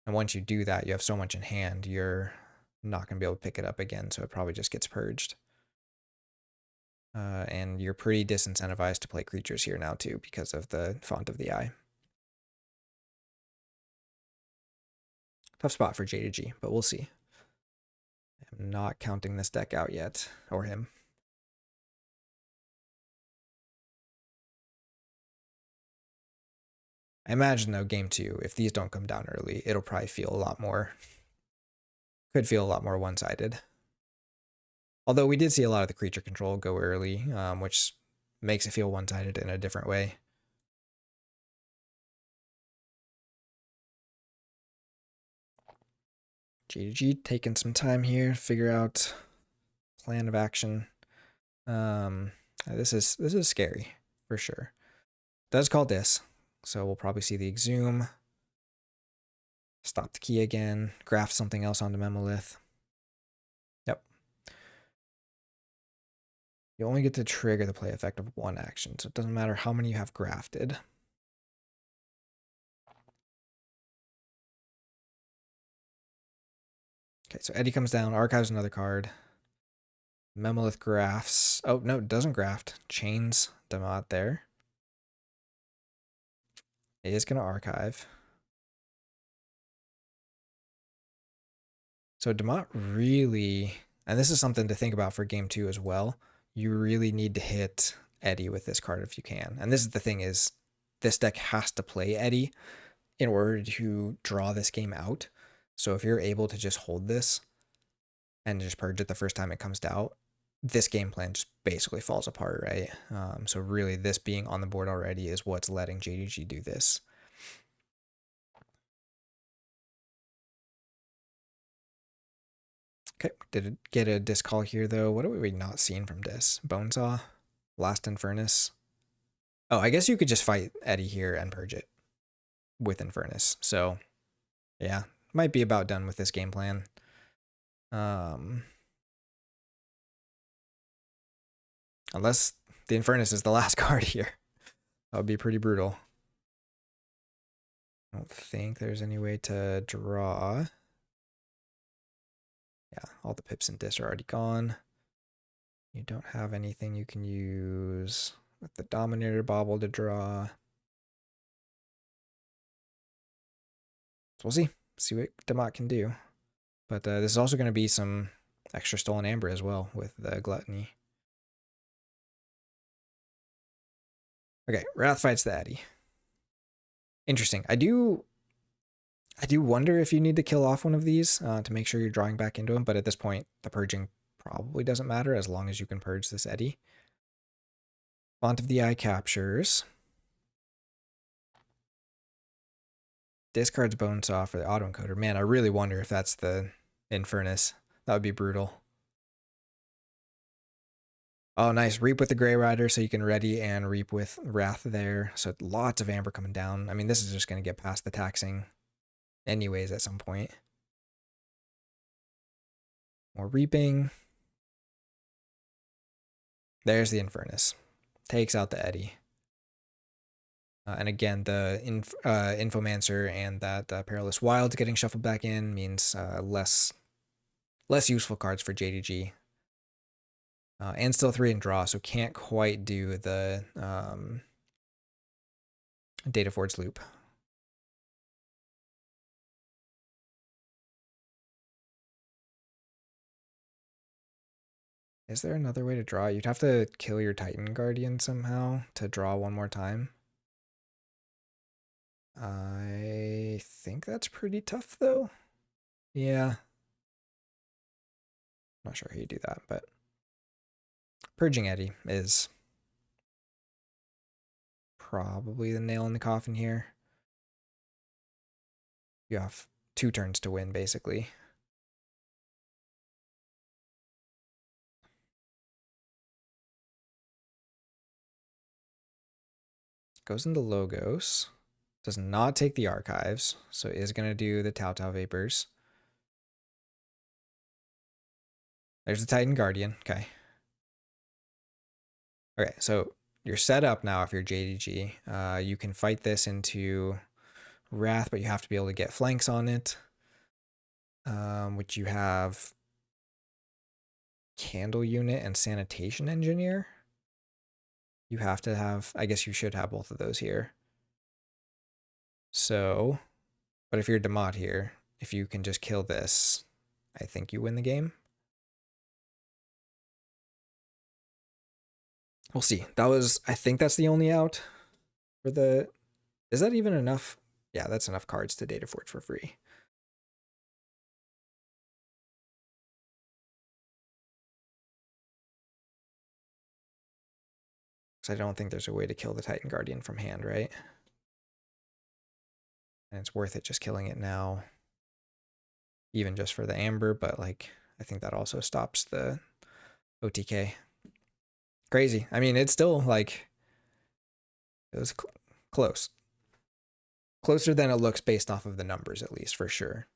And once you do that, you have so much in hand, you're not going to be able to pick it up again, so it probably just gets purged. And you're pretty disincentivized to play creatures here now, too, because of the Font of the Eye. Tough spot for JDG, but we'll see. I'm not counting this deck out yet, or him. I imagine, though, game 2, if these don't come down early, it'll probably feel a lot more, could feel a lot more one-sided. Although we did see a lot of the creature control go early, which makes it feel one-sided in a different way. JDG taking some time here, figure out plan of action. This is scary for sure. Does call this, so we'll probably see the exhume. Stop the key again. Graft something else onto Memolith. Yep. You only get to trigger the play effect of one action, so it doesn't matter how many you have grafted. Okay, so Eddy comes down, archives another card. Memolith grafts. Oh, no, it doesn't graft. Chains Dammat there. It is going to archive. So Dammat really, and this is something to think about for game 2 as well, you really need to hit Eddy with this card if you can. And this is the thing is, this deck has to play Eddy in order to draw this game out. So if you're able to just hold this and just purge it the first time it comes out, this game plan just basically falls apart, right? So really this being on the board already is what's letting JDG do this. Okay, did it get a discall here though? What have we not seen from this? Bonesaw? Last Infernus? Oh, I guess you could just fight Eddy here and purge it with Infernus. So yeah, might be about done with this game plan. Unless the Infernus is the last card here. That would be pretty brutal. I don't think there's any way to draw. Yeah, all the pips and dis are already gone. You don't have anything you can use with the Dominator Bauble to draw. So we'll see what Dammat can do. But this is also going to be some extra Stolen Amber as well with the Gluttony. Okay, Wrath fights the Eddy. Interesting. I do wonder if you need to kill off one of these to make sure you're drawing back into them, but at this point, the purging probably doesn't matter as long as you can purge this Eddy. Font of the Eye captures. Discards Bonesaw for the autoencoder. Man, I really wonder if that's the Infernus. That would be brutal. Oh, nice. Reap with the Grey Rider so you can ready and reap with Wrath there. So lots of Amber coming down. I mean, this is just going to get past the taxing anyways at some point. More reaping. There's the Infernus. Takes out the Eddy. And again, the Infomancer and that Perilous Wild getting shuffled back in means less useful cards for JDG. And still 3 in draw, so can't quite do the Data Forge loop. Is there another way to draw? You'd have to kill your Titan Guardian somehow to draw one more time. I think that's pretty tough, though. Yeah. Not sure how you do that, but Purging Eddy is probably the nail in the coffin here. You have 2 turns to win, basically. Goes into Logos. Does not take the archives, so is going to do the Tau Tau Vapors. There's the Titan Guardian. Okay. Okay, so you're set up now if you're JDG. You can fight this into Wrath, but you have to be able to get flanks on it. Which you have Candle Unit and Sanitation Engineer. You have to have, I guess you should have both of those here. So, but if you're Dammat here, if you can just kill this, I think you win the game. We'll see. That was, I think that's the only out for the, is that even enough? Yeah, that's enough cards to Data Forge for free. I don't think there's a way to kill the Titan Guardian from hand, right? And it's worth it just killing it now, even just for the Amber, but like, I think that also stops the OTK. Crazy. I mean, it's still like, it was close. Closer than it looks based off of the numbers, at least, for sure,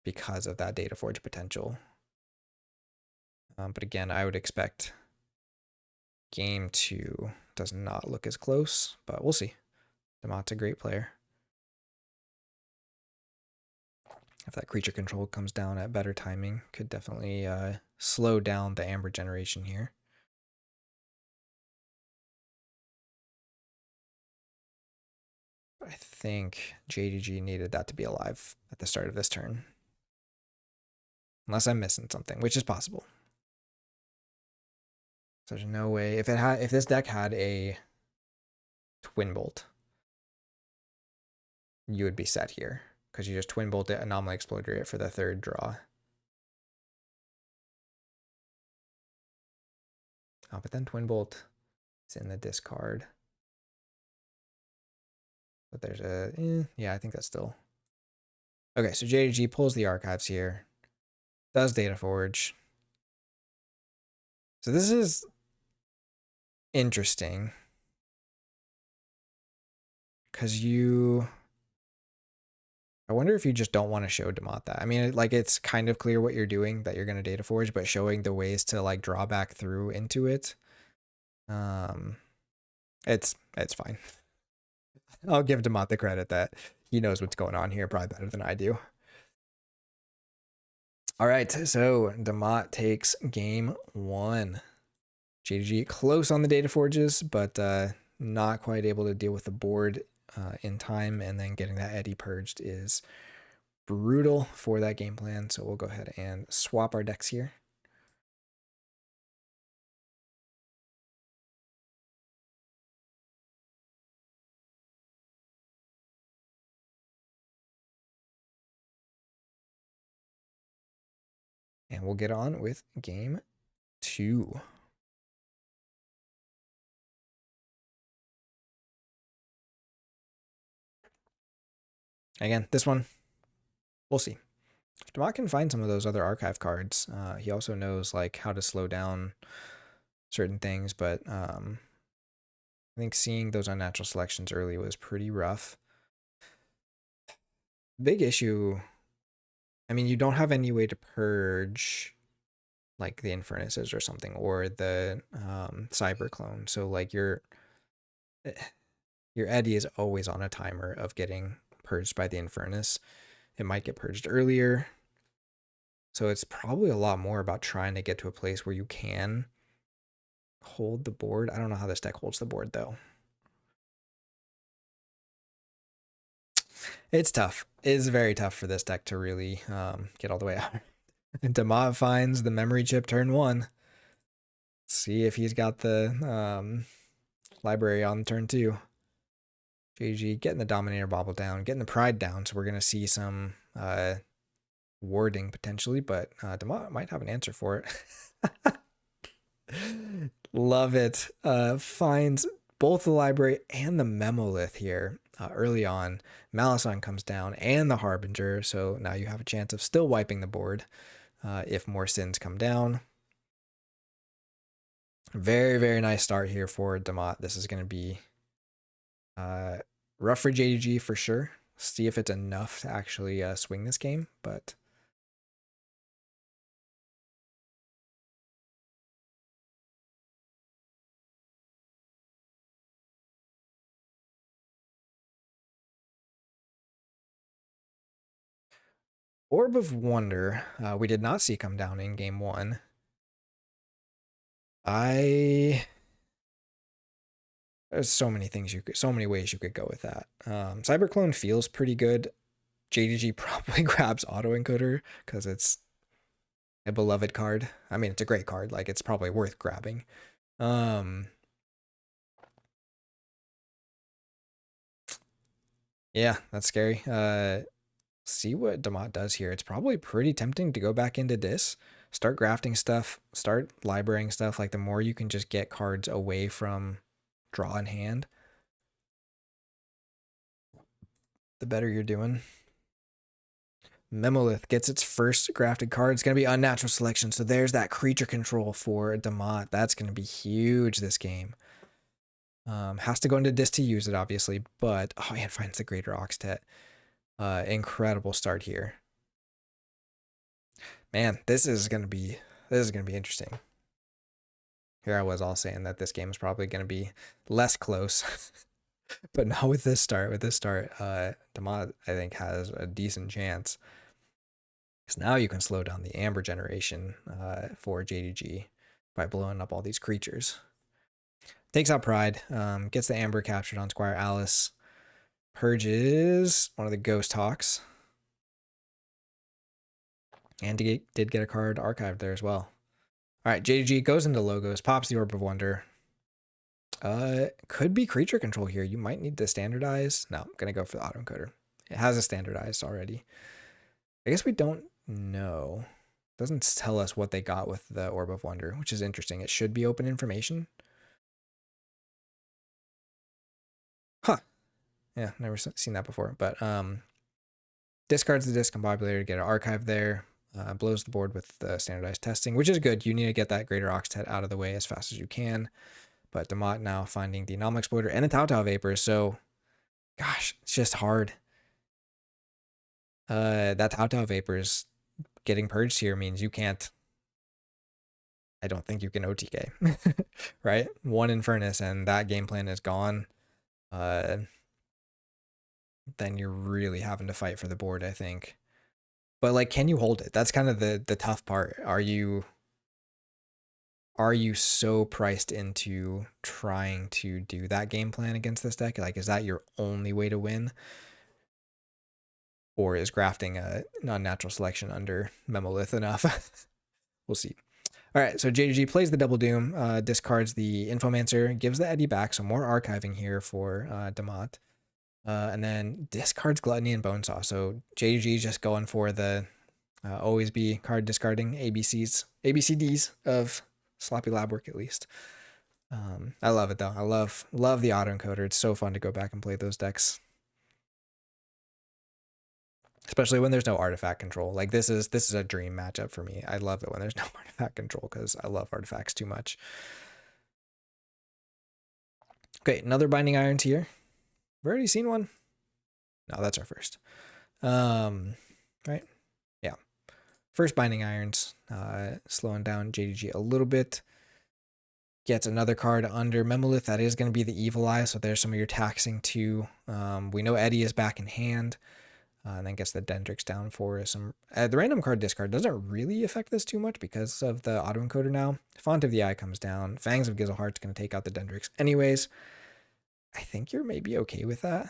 because of that Data Forge potential. But again, I would expect game 2 does not look as close, but we'll see. Dammat's a great player. If that creature control comes down at better timing, could definitely slow down the Amber generation here. I think JDG needed that to be alive at the start of this turn. Unless I'm missing something, which is possible. So there's no way. If this deck had a Twin Bolt, you would be set here. Because you just Twin Bolt it, Anomaly Exploder it for the 3rd draw. Oh, but then Twin Bolt is in the discard. But there's a, yeah, I think that's still. Okay, so JDG pulls the archives here. Does Data Forge. So this is interesting. Because I wonder if you just don't want to show Dammat that. I mean, like, it's kind of clear what you're doing, that you're going to Data Forge, but showing the ways to, like, draw back through into it. It's fine. I'll give Dammat the credit that he knows what's going on here probably better than I do. All right, so Dammat takes game 1. JDG close on the Data Forges, but not quite able to deal with the board in time, and then getting that Eddy purged is brutal for that game plan. So we'll go ahead and swap our decks here. And we'll get on with game 2. Again, this one, we'll see. If Dammat can find some of those other archive cards, he also knows like how to slow down certain things, but I think seeing those unnatural selections early was pretty rough. Big issue. I mean, you don't have any way to purge like the Infernuses or something, or the cyber clone. So like your Eddie is always on a timer of getting purged by the Infernus. It might get purged earlier. So it's probably a lot more about trying to get to a place where you can hold the board. I don't know how this deck holds the board though. It's tough. It is very tough for this deck to really get all the way out. And Dammat finds the memory chip turn 1. See if he's got the library on turn 2. JG getting the Dominator Bobble down, getting the Pride down, so we're going to see some warding potentially, but Dammat might have an answer for it. Love it. Finds both the library and the Memolith here early on. Malison comes down and the Harbinger, so now you have a chance of still wiping the board if more sins come down. Very, very nice start here for Dammat. This is going to be rough for JDG for sure. See if it's enough to actually swing this game, but Orb of Wonder, we did not see come down in game 1. There's so many things so many ways you could go with that. Cyberclone feels pretty good. JDG probably grabs Autoencoder because it's a beloved card. I mean, it's a great card. Like, it's probably worth grabbing. Yeah, that's scary. See what Dammat does here. It's probably pretty tempting to go back into this, start grafting stuff, start librarying stuff. Like, the more you can just get cards away from draw in hand, the better you're doing. Memolith gets its first grafted card. It's going to be unnatural selection. So there's that creature control for Dammat. That's going to be huge this game. Has to go into this to use it, obviously. But, oh, and finds the Greater Oxtet. Incredible start here. Man, this is going to be interesting. Here I was all saying that this game is probably going to be less close. But not with this start. With this start, Dammat, I think, has a decent chance. Because now you can slow down the Amber generation for JDG by blowing up all these creatures. Takes out Pride, gets the Amber captured on Squire Alice, purges one of the Ghost Hawks, and did get a card archived there as well. All right, JDG goes into Logos, pops the Orb of Wonder. Could be creature control here. You might need to standardize. No, I'm going to go for the autoencoder. It has a standardized already. I guess we don't know. It doesn't tell us what they got with the Orb of Wonder, which is interesting. It should be open information. Huh. Yeah, never seen that before. But discards the discombobulator to get an archive there. Blows the board with the standardized testing, which is good. You need to get that Greater Oxtet out of the way as fast as you can. But Dammat now finding the Anomal Exploder and a Tautau Vapor. So, gosh, it's just hard. That Tautau Vapors getting purged here means you can't. I don't think you can OTK, right? One Infernus and that game plan is gone. Then you're really having to fight for the board, I think. But like, can you hold it? That's kind of the tough part. Are you so priced into trying to do that game plan against this deck? Like, is that your only way to win? Or is grafting a non-natural selection under Memolith enough? We'll see. All right, so JDG plays the Double Doom, discards the Infomancer, gives the Eddie back, so more archiving here for Dammat. And then discards Gluttony and Bonesaw. So JDG just going for the always be card discarding ABCDs of sloppy lab work at least. I love it though. I love the autoencoder. It's so fun to go back and play those decks. Especially when there's no artifact control. Like this is a dream matchup for me. I love it when there's no artifact control because I love artifacts too much. Okay, another Binding Irons here. We've already seen one. No, that's our first. Right? Yeah. First Binding Irons, slowing down JDG a little bit. Gets another card under Memolith. That is going to be the Evil Eye, so there's some of your taxing too. We know Eddie is back in hand. And then gets the Dendrix down for some. The random card discard doesn't really affect this too much because of the autoencoder now. Font of the Eye comes down. Fangs of Gizelhart's going to take out the Dendrix anyways. I think you're maybe okay with that.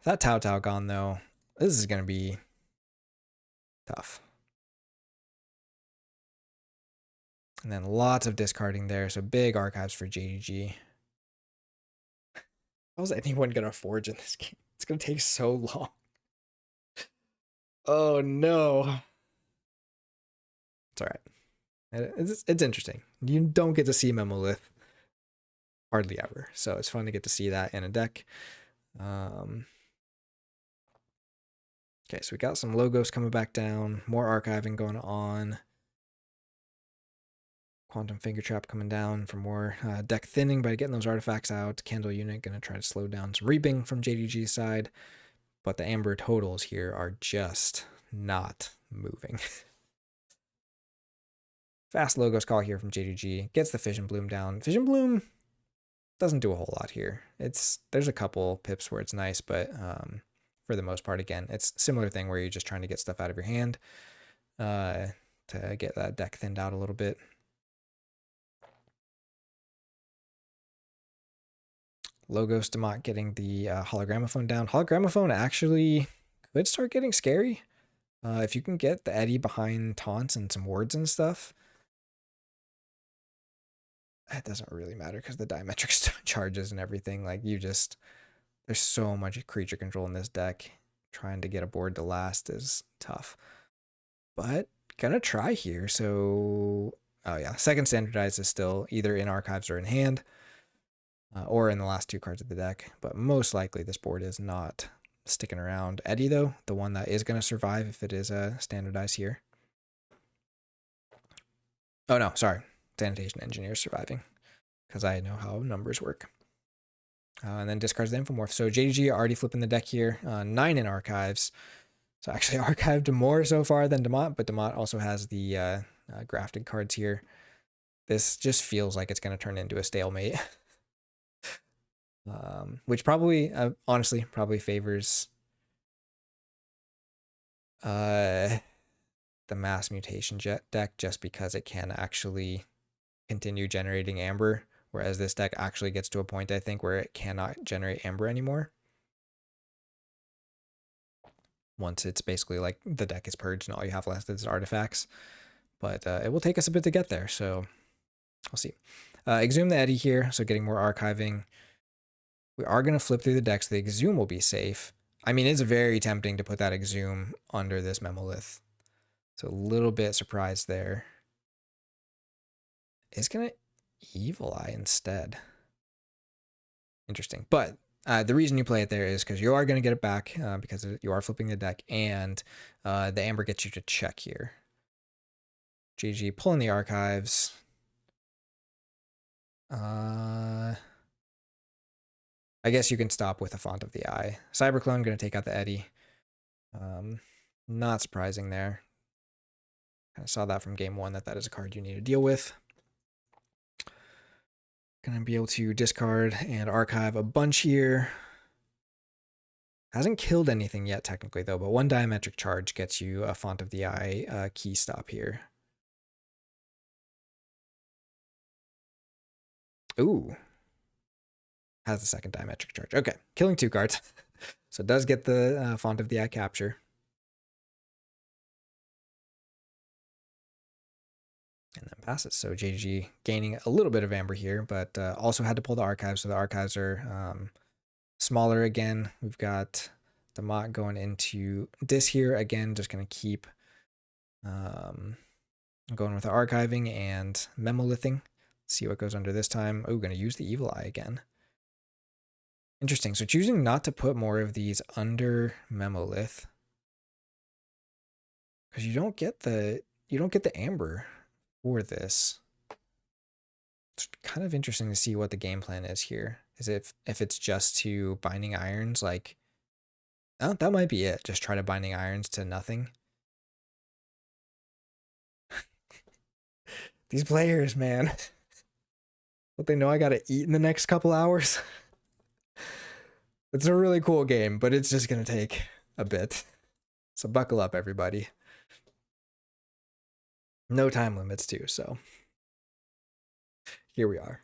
That Tao Tao gone though, this is going to be tough. And then lots of discarding there, so big archives for JDG. How's anyone going to forge in this game? It's going to take so long. Oh no. It's all right. It's interesting. You don't get to see Memolith hardly ever, so it's fun to get to see that in a deck. Okay, so we got some logos coming back down, more archiving going on. Quantum Finger Trap coming down for more deck thinning by getting those artifacts out. Candle Unit going to try to slow down some reaping from JDG's side, but the Amber totals here are just not moving. Fast Logos Call here from JDG. Gets the Fission Bloom down. Fission Bloom doesn't do a whole lot here. There's a couple pips where it's nice, but for the most part, again, it's a similar thing where you're just trying to get stuff out of your hand to get that deck thinned out a little bit. Logos Dammat getting the Hologramophone down. Hologramophone actually could start getting scary. If you can get the Eddie behind taunts and some words and stuff. It doesn't really matter because the diametric charges and everything. Like there's so much creature control in this deck. Trying to get a board to last is tough. But gonna try here. So, oh yeah, second standardized is still either in archives or in hand. Or in the last two cards of the deck, but most likely this board is not sticking around. Eddie, though, the one that is going to survive if it is standardized here. Oh, no, sorry. Sanitation Engineer surviving, because I know how numbers work. And then discards the Infomorph. So JDG already flipping the deck here. 9 in archives. So actually archived more so far than Dammat, but Dammat also has the grafted cards here. This just feels like it's going to turn into a stalemate. Which probably, honestly, probably favors the mass mutation deck just because it can actually continue generating Amber, whereas this deck actually gets to a point, I think, where it cannot generate Amber anymore. Once it's basically like the deck is purged and all you have left is artifacts. But it will take us a bit to get there, so we'll see. Exhume the Eddie here, so getting more archiving. We are going to flip through the deck, so the Exhume will be safe. I mean, it's very tempting to put that Exhume under this Memolith. So a little bit surprised there. It's going to Evil Eye instead. Interesting. But the reason you play it there is because you are going to get it back because you are flipping the deck, and the Amber gets you to check here. GG pulling the archives. I guess you can stop with a Font of the Eye. Cyberclone going to take out the Eddie. Not surprising there. Kind of saw that from game one that is a card you need to deal with. Going to be able to discard and archive a bunch here. Hasn't killed anything yet technically though, but one diametric charge gets you a Font of the Eye key stop here. Ooh. Has the second diametric charge. Okay, killing 2 cards. So it does get the Font of the Eye capture. And then passes. So JDG gaining a little bit of Amber here, but also had to pull the archives. So the archives are smaller again. We've got the Dammat going into this here. Again, just going to keep going with the archiving and Memolithing. See what goes under this time. Oh, going to use the Evil Eye again. Interesting. So choosing not to put more of these under Memolith, because you don't get the you don't get the amber for this. It's kind of interesting to see what the game plan is here. Is if it's just to Binding Irons, like, oh, that might be it. Just try to Binding Irons to nothing. These players, man. But they know I gotta eat in the next couple hours. It's a really cool game, but it's just gonna take a bit. So buckle up, everybody. No time limits too, so here we are.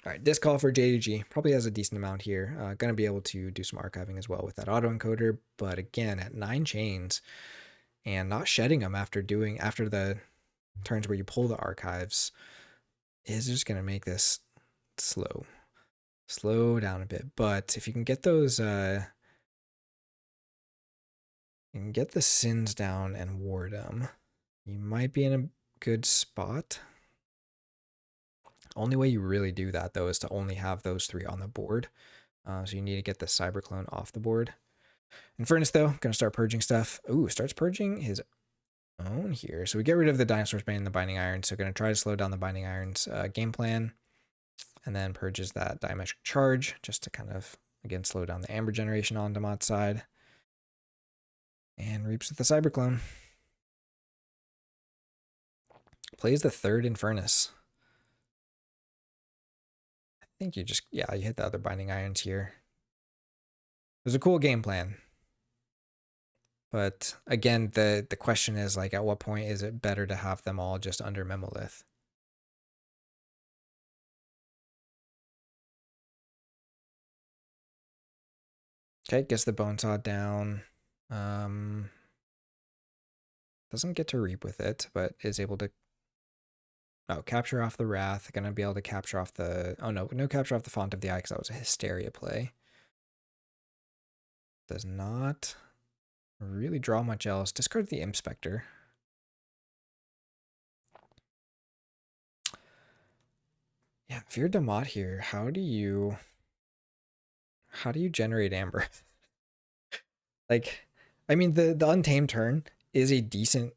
All right, disc call for JDG probably has a decent amount here. Gonna be able to do some archiving as well with that autoencoder, but again, at 9 chains and not shedding them after the turns where you pull the archives is just gonna make this slow down a bit. But if you can get those you can get the sins down and ward them, you might be in a good spot. Only way you really do that, though, is to only have those 3 on the board. So you need to get the Cyberclone off the board. Infernus, though, going to start purging stuff. Ooh, starts purging his own here. So we get rid of the Dinosaur's Bane and the Binding Irons. So going to try to slow down the Binding Irons game plan. And then purges that Diametric Charge, just to kind of, again, slow down the Amber generation on Dammat's side. And reaps with the Cyberclone. Plays the 3rd Infernus. I think you just, yeah, you hit the other Binding Irons here. It was a cool game plan. But again, the question is, like, at what point is it better to have them all just under Memolith? Okay, gets the Bonesaw down. Doesn't get to reap with it, but is able to capture off the Wrath. Gonna be able to capture off the, oh no capture off the Font of the Eye because that was a Hysteria play. Does not really draw much else. Discard the Inspector. Yeah, if you're Dammat here, how do you generate Amber? Like, I mean, the Untamed turn is a decent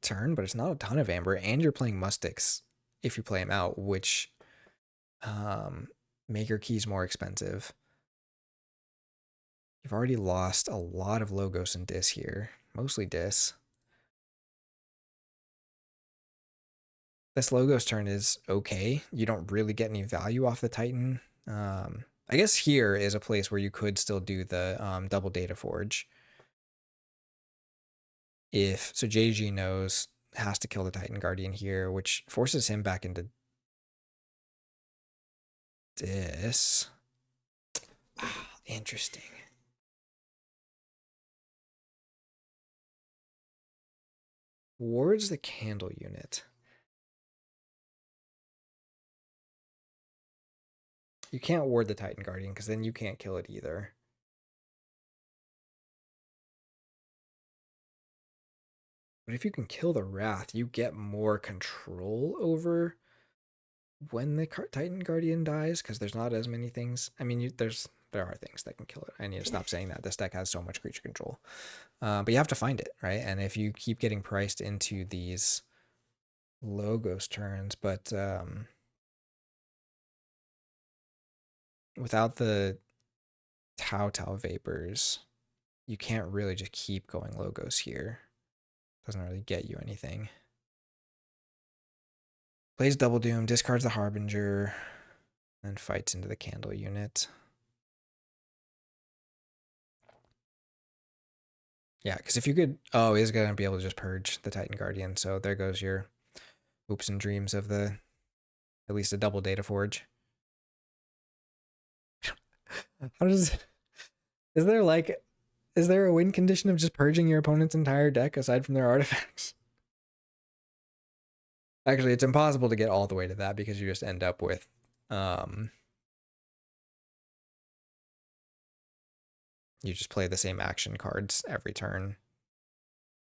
turn, but it's not a ton of Amber, and you're playing Mustics if you play them out, which make your keys more expensive. You've already lost a lot of Logos and Dis here, mostly Dis. This Logos turn is okay. You don't really get any value off the Titan. I guess here is a place where you could still do the double Data Forge. So JG knows, has to kill the Titan Guardian here, which forces him back into Dis. Interesting. Wards the Candle unit. You can't ward the Titan Guardian because then you can't kill it either. But if you can kill the Wrath, you get more control over when the Titan Guardian dies, because there's not as many things. I mean, there are things that can kill it. I need to stop saying that. This deck has so much creature control. But you have to find it, right? And if you keep getting priced into these Logos turns, but without the Tau Vapors, you can't really just keep going Logos here. Doesn't really get you anything. Plays Double Doom, discards the Harbinger, and fights into the Candle unit. Yeah, because if you could, oh, he's gonna be able to just purge the Titan Guardian. So there goes your hopes and dreams of at least a double Data Forge. How does, is there a win condition of just purging your opponent's entire deck aside from their artifacts? Actually, it's impossible to get all the way to that because you just end up with you just play the same action cards every turn,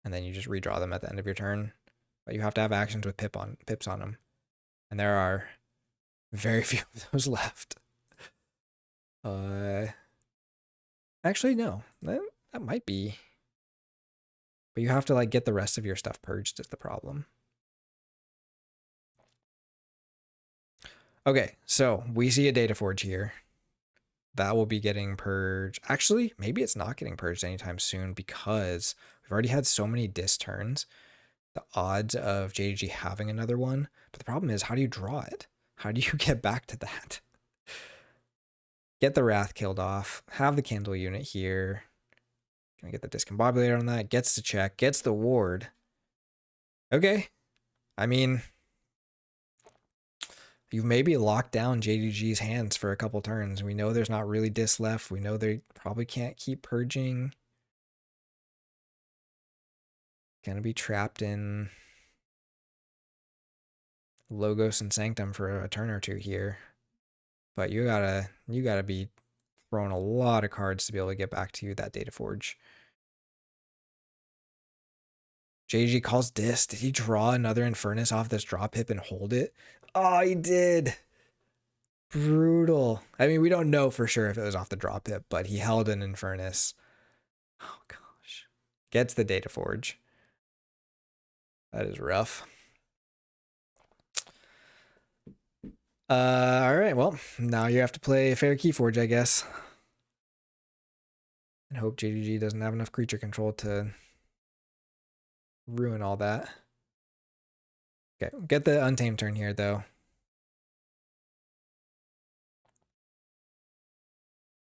and then you just redraw them at the end of your turn. But you have to have actions with pips on them, and there are very few of those left. Actually, no, that might be But you have to like get the rest of your stuff purged is the problem. Okay, so we see a data forge here. That will be getting purged. Actually, maybe it's not getting purged anytime soon because we've already had so many dis turns. The odds of JDG having another one. But the problem is, how do you draw it? How do you get back to that? Get the Wrath killed off. Have the Candle unit here. Gonna get the Discombobulator on that. Gets the check. Gets the ward. Okay. I mean, you've maybe locked down JDG's hands for a couple turns. We know there's not really dis left. We know they probably can't keep purging. Gonna be trapped in Logos and Sanctum for a turn or two here. But you gotta be throwing a lot of cards to be able to get back to that Data Forge. JG calls dis. Did he draw another Infernus off this drop hip and hold it? Oh, he did. Brutal. I mean, we don't know for sure if it was off the drop hip, but he held an Infernus. Oh, gosh. Gets the Data Forge. That is rough. All right, well, now you have to play fair Keyforge, I guess. And hope JDG doesn't have enough creature control to ruin all that. Okay, get the Untamed turn here, though.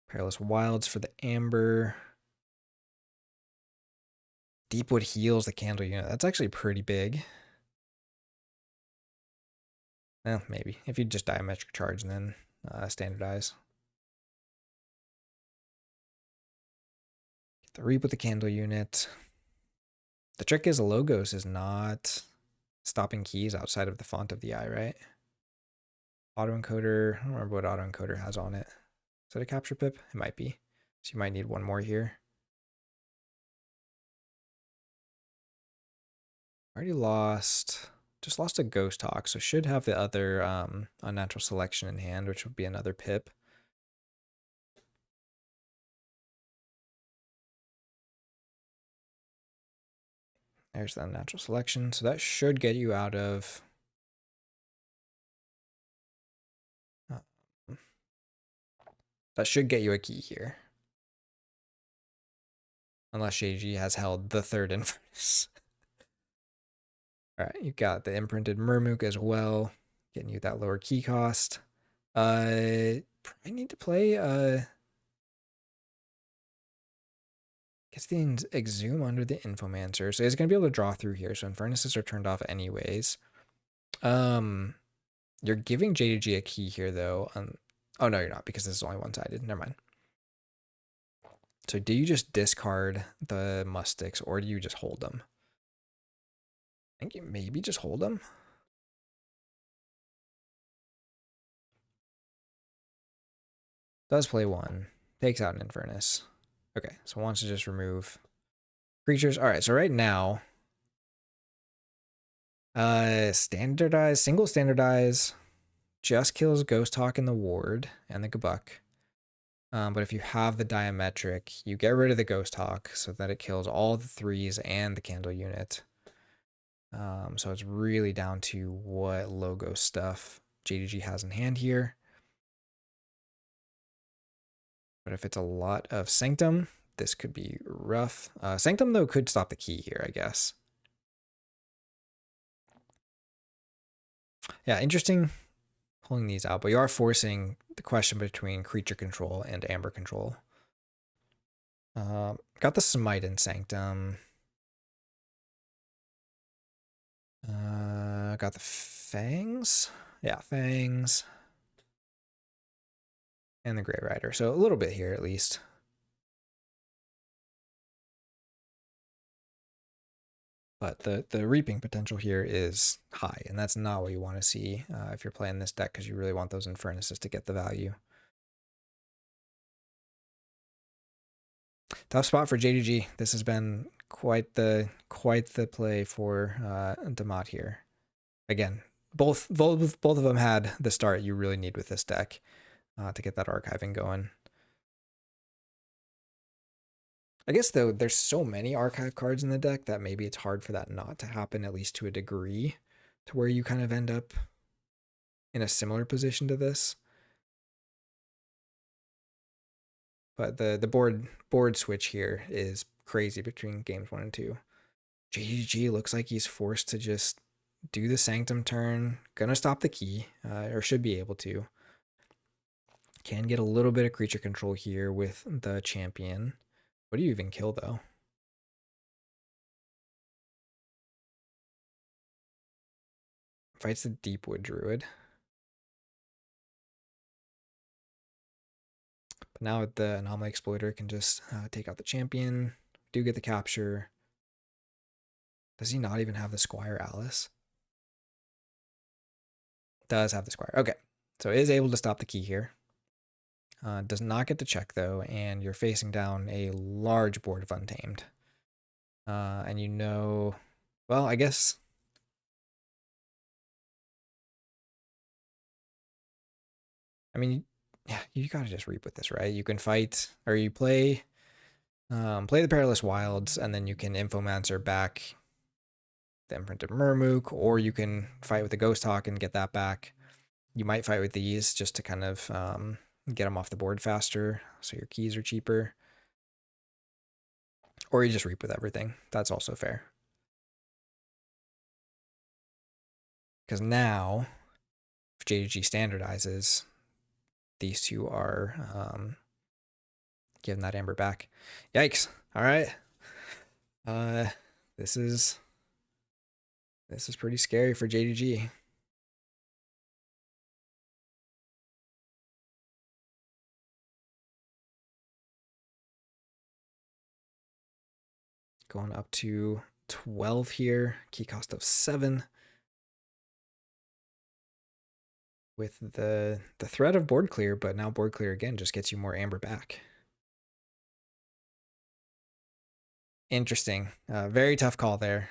Perilous Wilds for the Amber. Deepwood heals the Candle unit. That's actually pretty big. Well, maybe. If you just Diametric Charge and then standardize. Get the Reap with the Candle unit. The trick is Logos is not stopping keys outside of the font of the eye, right? Autoencoder. I don't remember what autoencoder has on it. Is that a capture pip? It might be. So you might need one more here. Already lost. Just lost a Ghost Hawk, so should have the other Unnatural Selection in hand, which would be another pip. There's the Unnatural Selection, so that should get you out of... that should get you a key here. Unless JG has held the third Infernus. Alright, you got the Imprinted Murmuk as well, getting you that lower key cost. Probably need to play gets the Exhume under the Infomancer. So he's gonna be able to draw through here. So Infernuses are turned off anyways. You're giving JDG a key here though. Oh no, you're not, because this is only one-sided. Never mind. So do you just discard the Mustics or do you just hold them? I think you maybe just hold them. Does play one. Takes out an Infernus. Okay, so wants to just remove creatures. All right, so right now, standardize, single standardize just kills Ghost Hawk and the Ward and the Gabuk. But if you have the Diametric, you get rid of the Ghost Hawk so that it kills all the threes and the Candle unit. So it's really down to what logo stuff JDG has in hand here. But if it's a lot of Sanctum, this could be rough. Sanctum, though, could stop the key here, I guess. Yeah, interesting pulling these out, but you are forcing the question between creature control and Amber control. Got the Smite in Sanctum. Got the Fangs. Yeah, Fangs. And the Grey Rider. So a little bit here, at least. But the reaping potential here is high, and that's not what you want to see if you're playing this deck, because you really want those Infernuses to get the value. Tough spot for JDG. This has been quite the play for Dammat here. Again, both of them had the start you really need with this deck to get that archiving going. I guess though there's so many archive cards in the deck that maybe it's hard for that not to happen, at least to a degree, to where you kind of end up in a similar position to this. But the board switch here is crazy between games 1 and 2. JDG looks like he's forced to just do the Sanctum turn. Gonna stop the key, or should be able to. Can get a little bit of creature control here with the champion. What do you even kill though? Fights the Deepwood Druid. But now the Anomaly Exploiter can just take out the champion. Do get the capture. Does he not even have the Squire Alice? Does have the Squire. Okay. So is able to stop the key here. Does not get to check though, and you're facing down a large board of Untamed. And you know, well, I guess. I mean, yeah, you gotta just reap with this, right? You can fight, or you play the Perilous Wilds, and then you can Infomancer back the Imprinted Murmook, or you can fight with the Ghost Hawk and get that back. You might fight with these just to kind of get them off the board faster, so your keys are cheaper. Or you just reap with everything. That's also fair. Because now, if JDG standardizes, these two are giving that amber back. Yikes. All right. This is pretty scary for JDG. Going up to 12 here. Key cost of 7. With the threat of board clear, but now board clear again just gets you more amber back. Interesting. Very tough call there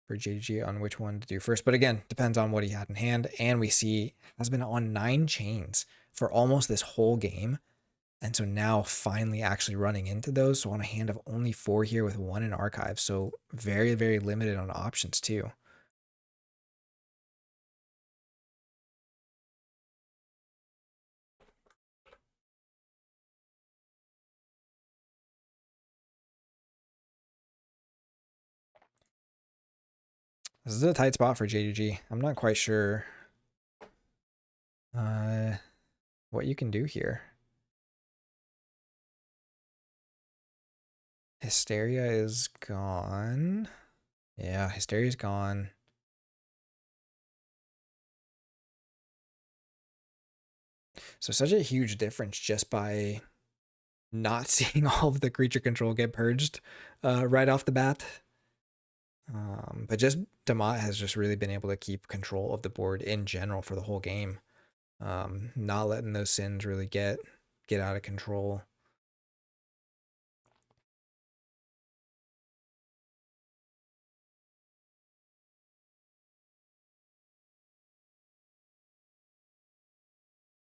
for JDG on which one to do first. But again, depends on what he had in hand. And we see has been on 9 chains for almost this whole game. And so now finally actually running into those. So on a hand of only 4 here with 1 in archive. So very, very limited on options too. This is a tight spot for JDG. I'm not quite sure what you can do here. Hysteria is gone. Yeah, Hysteria's gone. So such a huge difference just by not seeing all of the creature control get purged right off the bat. But just Dammat has just really been able to keep control of the board in general for the whole game. Not letting those sins really get out of control.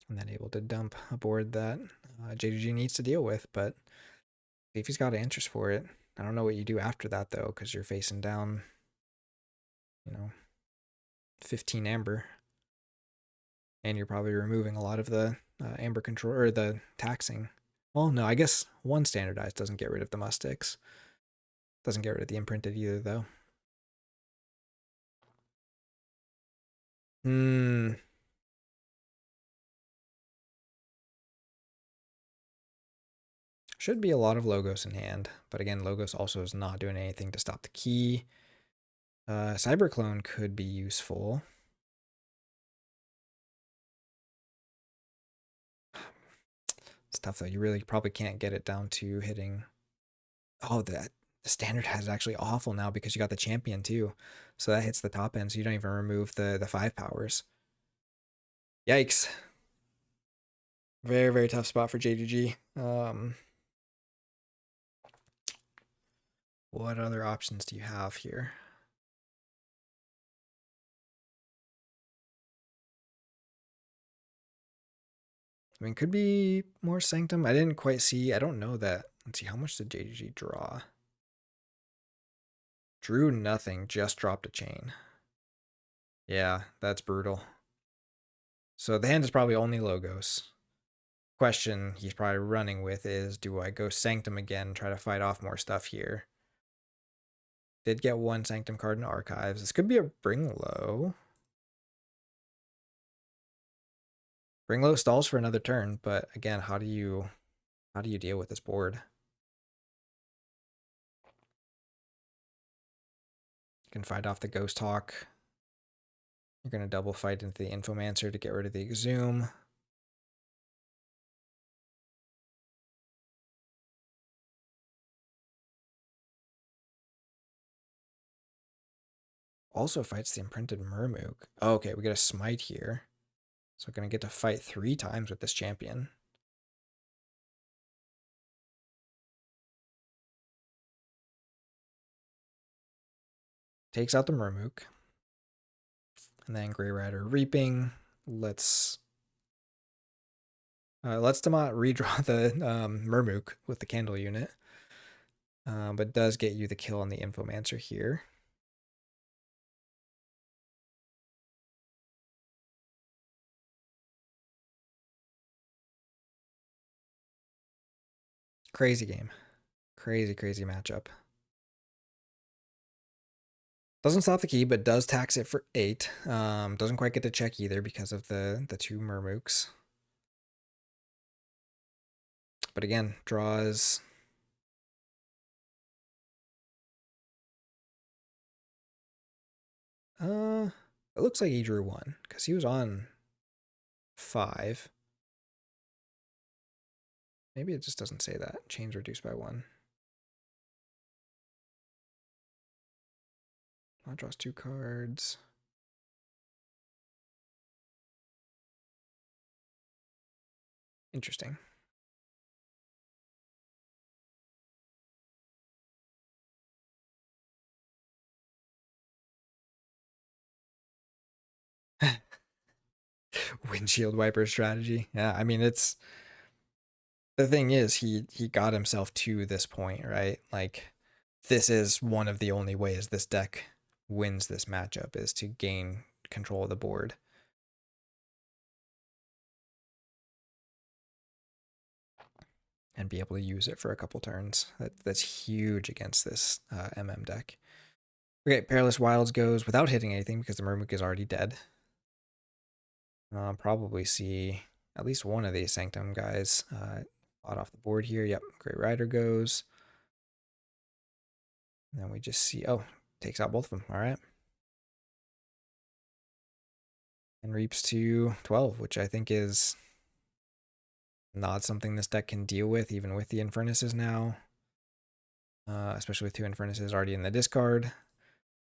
And then able to dump a board that JDG needs to deal with, but see if he's got answers for it. I don't know what you do after that though, because you're facing down, 15 amber. And you're probably removing a lot of the amber control, or the taxing. Well, no, I guess 1 standardized doesn't get rid of the mustics. Doesn't get rid of the imprinted either, though. Should be a lot of Logos in hand, but again, Logos also is not doing anything to stop the key. Cyberclone could be useful. It's tough though. You really probably can't get it down to hitting. Oh, the standard has actually awful now because you got the champion too. So that hits the top end, so you don't even remove the 5 powers. Yikes. Very, very tough spot for JDG. What other options do you have here? I mean, could be more Sanctum. I didn't quite see. I don't know that Let's see, how much did JDG draw? Drew nothing, just dropped a chain. Yeah, that's brutal. So the hand is probably only Logos. Question he's probably running with is, do I go Sanctum again, try to fight off more stuff here? Did get one Sanctum card in Archives. This could be a Bring Low. Bring Low stalls for another turn, but again, how do you deal with this board? You can fight off the Ghost Hawk. You're going to double fight into the Infomancer to get rid of the Exhume. Also fights the Imprinted Murmook. Oh, okay, we get a Smite here. So we're going to get to fight 3 times with this champion. Takes out the Murmook. And then Grey Rider Reaping. Let's Dammat redraw the Murmook with the Candle unit. But does get you the kill on the Infomancer here. Crazy game. Crazy, crazy matchup. Doesn't stop the key, but does tax it for 8. Doesn't quite get to check either because of the 2 Murmooks. But again, draws. It looks like he drew 1 because he was on 5. Maybe it just doesn't say that. Chains reduced by 1. Draws 2 cards. Interesting. Windshield wiper strategy. Yeah, I mean, it's the thing is he got himself to this point, right? Like, this is one of the only ways this deck wins this matchup is to gain control of the board. And be able to use it for a couple turns. That's huge against this MM deck. Okay, Perilous Wilds goes without hitting anything because the Murmook is already dead. Probably see at least one of these Sanctum guys fought off the board here. Yep, Grey Rider goes. And then we just see, oh, takes out both of them. All right. And reaps to 12, which I think is not something this deck can deal with, even with the Infernuses now. Especially with 2 Infernuses already in the discard.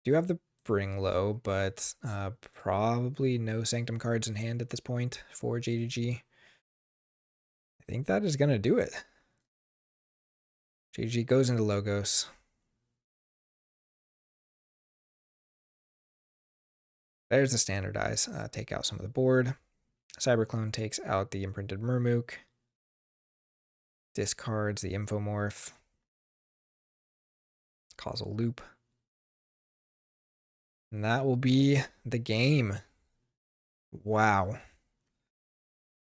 Do have the Bring Low, but probably no Sanctum cards in hand at this point for JDG. I think that is going to do it. JDG goes into Logos. There's the standardize. Take out some of the board. Cyberclone takes out the Imprinted Murmook. Discards the Infomorph. Causal Loop. And that will be the game. Wow.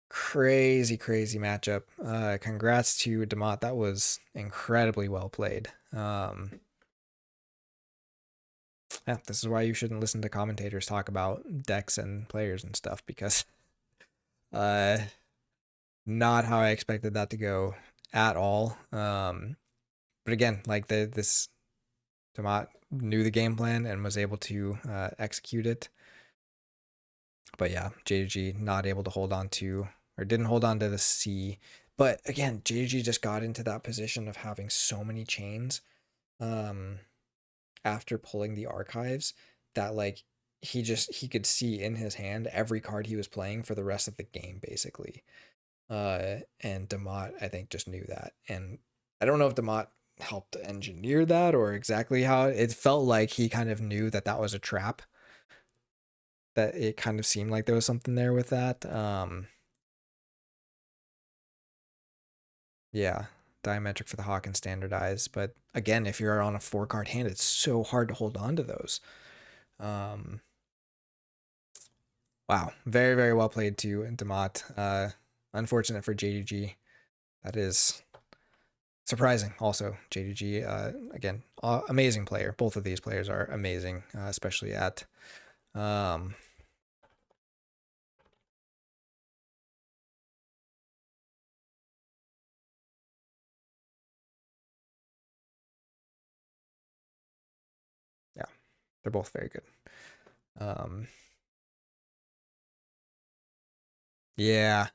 Crazy, crazy matchup. Congrats to Dammat. That was incredibly well played. Yeah, this is why you shouldn't listen to commentators talk about decks and players and stuff, because not how I expected that to go at all. But again, like this Dammat knew the game plan and was able to execute it. But yeah, JDG not able to hold on to, or didn't hold on to the C. But again, JDG just got into that position of having so many chains after pulling the archives that like he could see in his hand every card he was playing for the rest of the game, basically. And Dammat, I think, just knew that. And I don't know if Dammat helped engineer that or exactly how it felt like he kind of knew that that was a trap. That it kind of seemed like there was something there with that. Yeah, diametric for the Hawk and standardize. But again, if you're on a 4-card hand, it's so hard to hold on to those. Wow, very, very well played to Dammat. Unfortunate for JDG. That is surprising. Also, JDG, again, amazing player. Both of these players are amazing, especially at yeah, they're both very good. Yeah,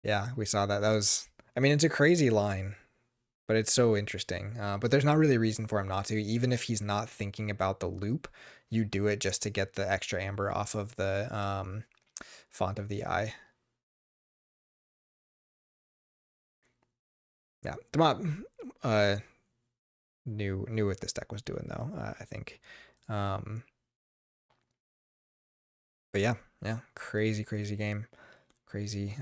yeah, we saw that. That was, I mean, it's a crazy line, but it's so interesting. But there's not really a reason for him not to. Even if he's not thinking about the loop, you do it just to get the extra amber off of the font of the eye. Yeah, Dammat knew what this deck was doing though. I think. But yeah, crazy game, crazy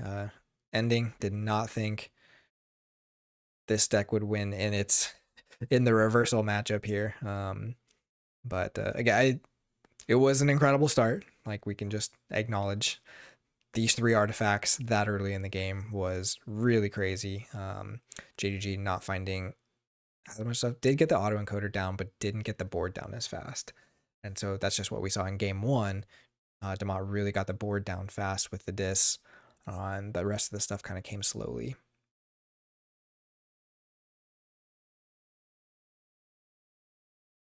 ending. Did not think this deck would win in its in the reversal matchup here. But again, it was an incredible start. Like, we can just acknowledge these 3 artifacts that early in the game was really crazy. JDG not finding as much stuff, did get the autoencoder down, but didn't get the board down as fast. And so that's just what we saw in game 1. Dammat really got the board down fast with the dis, and the rest of the stuff kind of came slowly.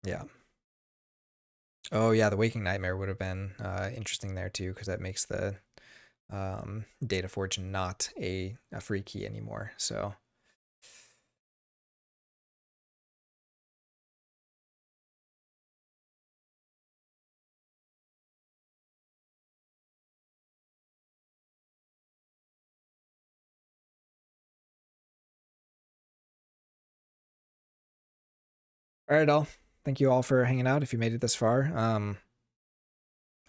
Yeah. Oh yeah, the Waking Nightmare would have been interesting there too, because that makes the Data Forge not a free key anymore. So all right, all. Thank you all for hanging out. If you made it this far,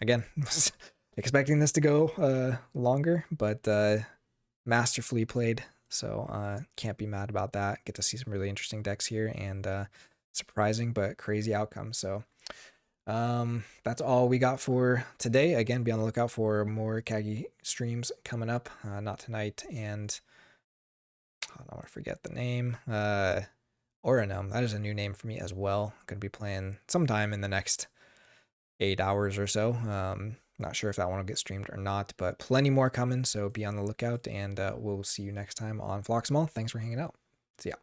again, was expecting this to go longer, but masterfully played. So can't be mad about that. Get to see some really interesting decks here, and surprising but crazy outcomes. So that's all we got for today. Again, be on the lookout for more KAGI streams coming up. Not tonight, and I don't want to forget the name. Oranum. That is a new name for me as well. Going to be playing sometime in the next 8 hours or so. Not sure if that one will get streamed or not, but plenty more coming. So be on the lookout, and we'll see you next time on Phlox'em. Thanks for hanging out. See ya.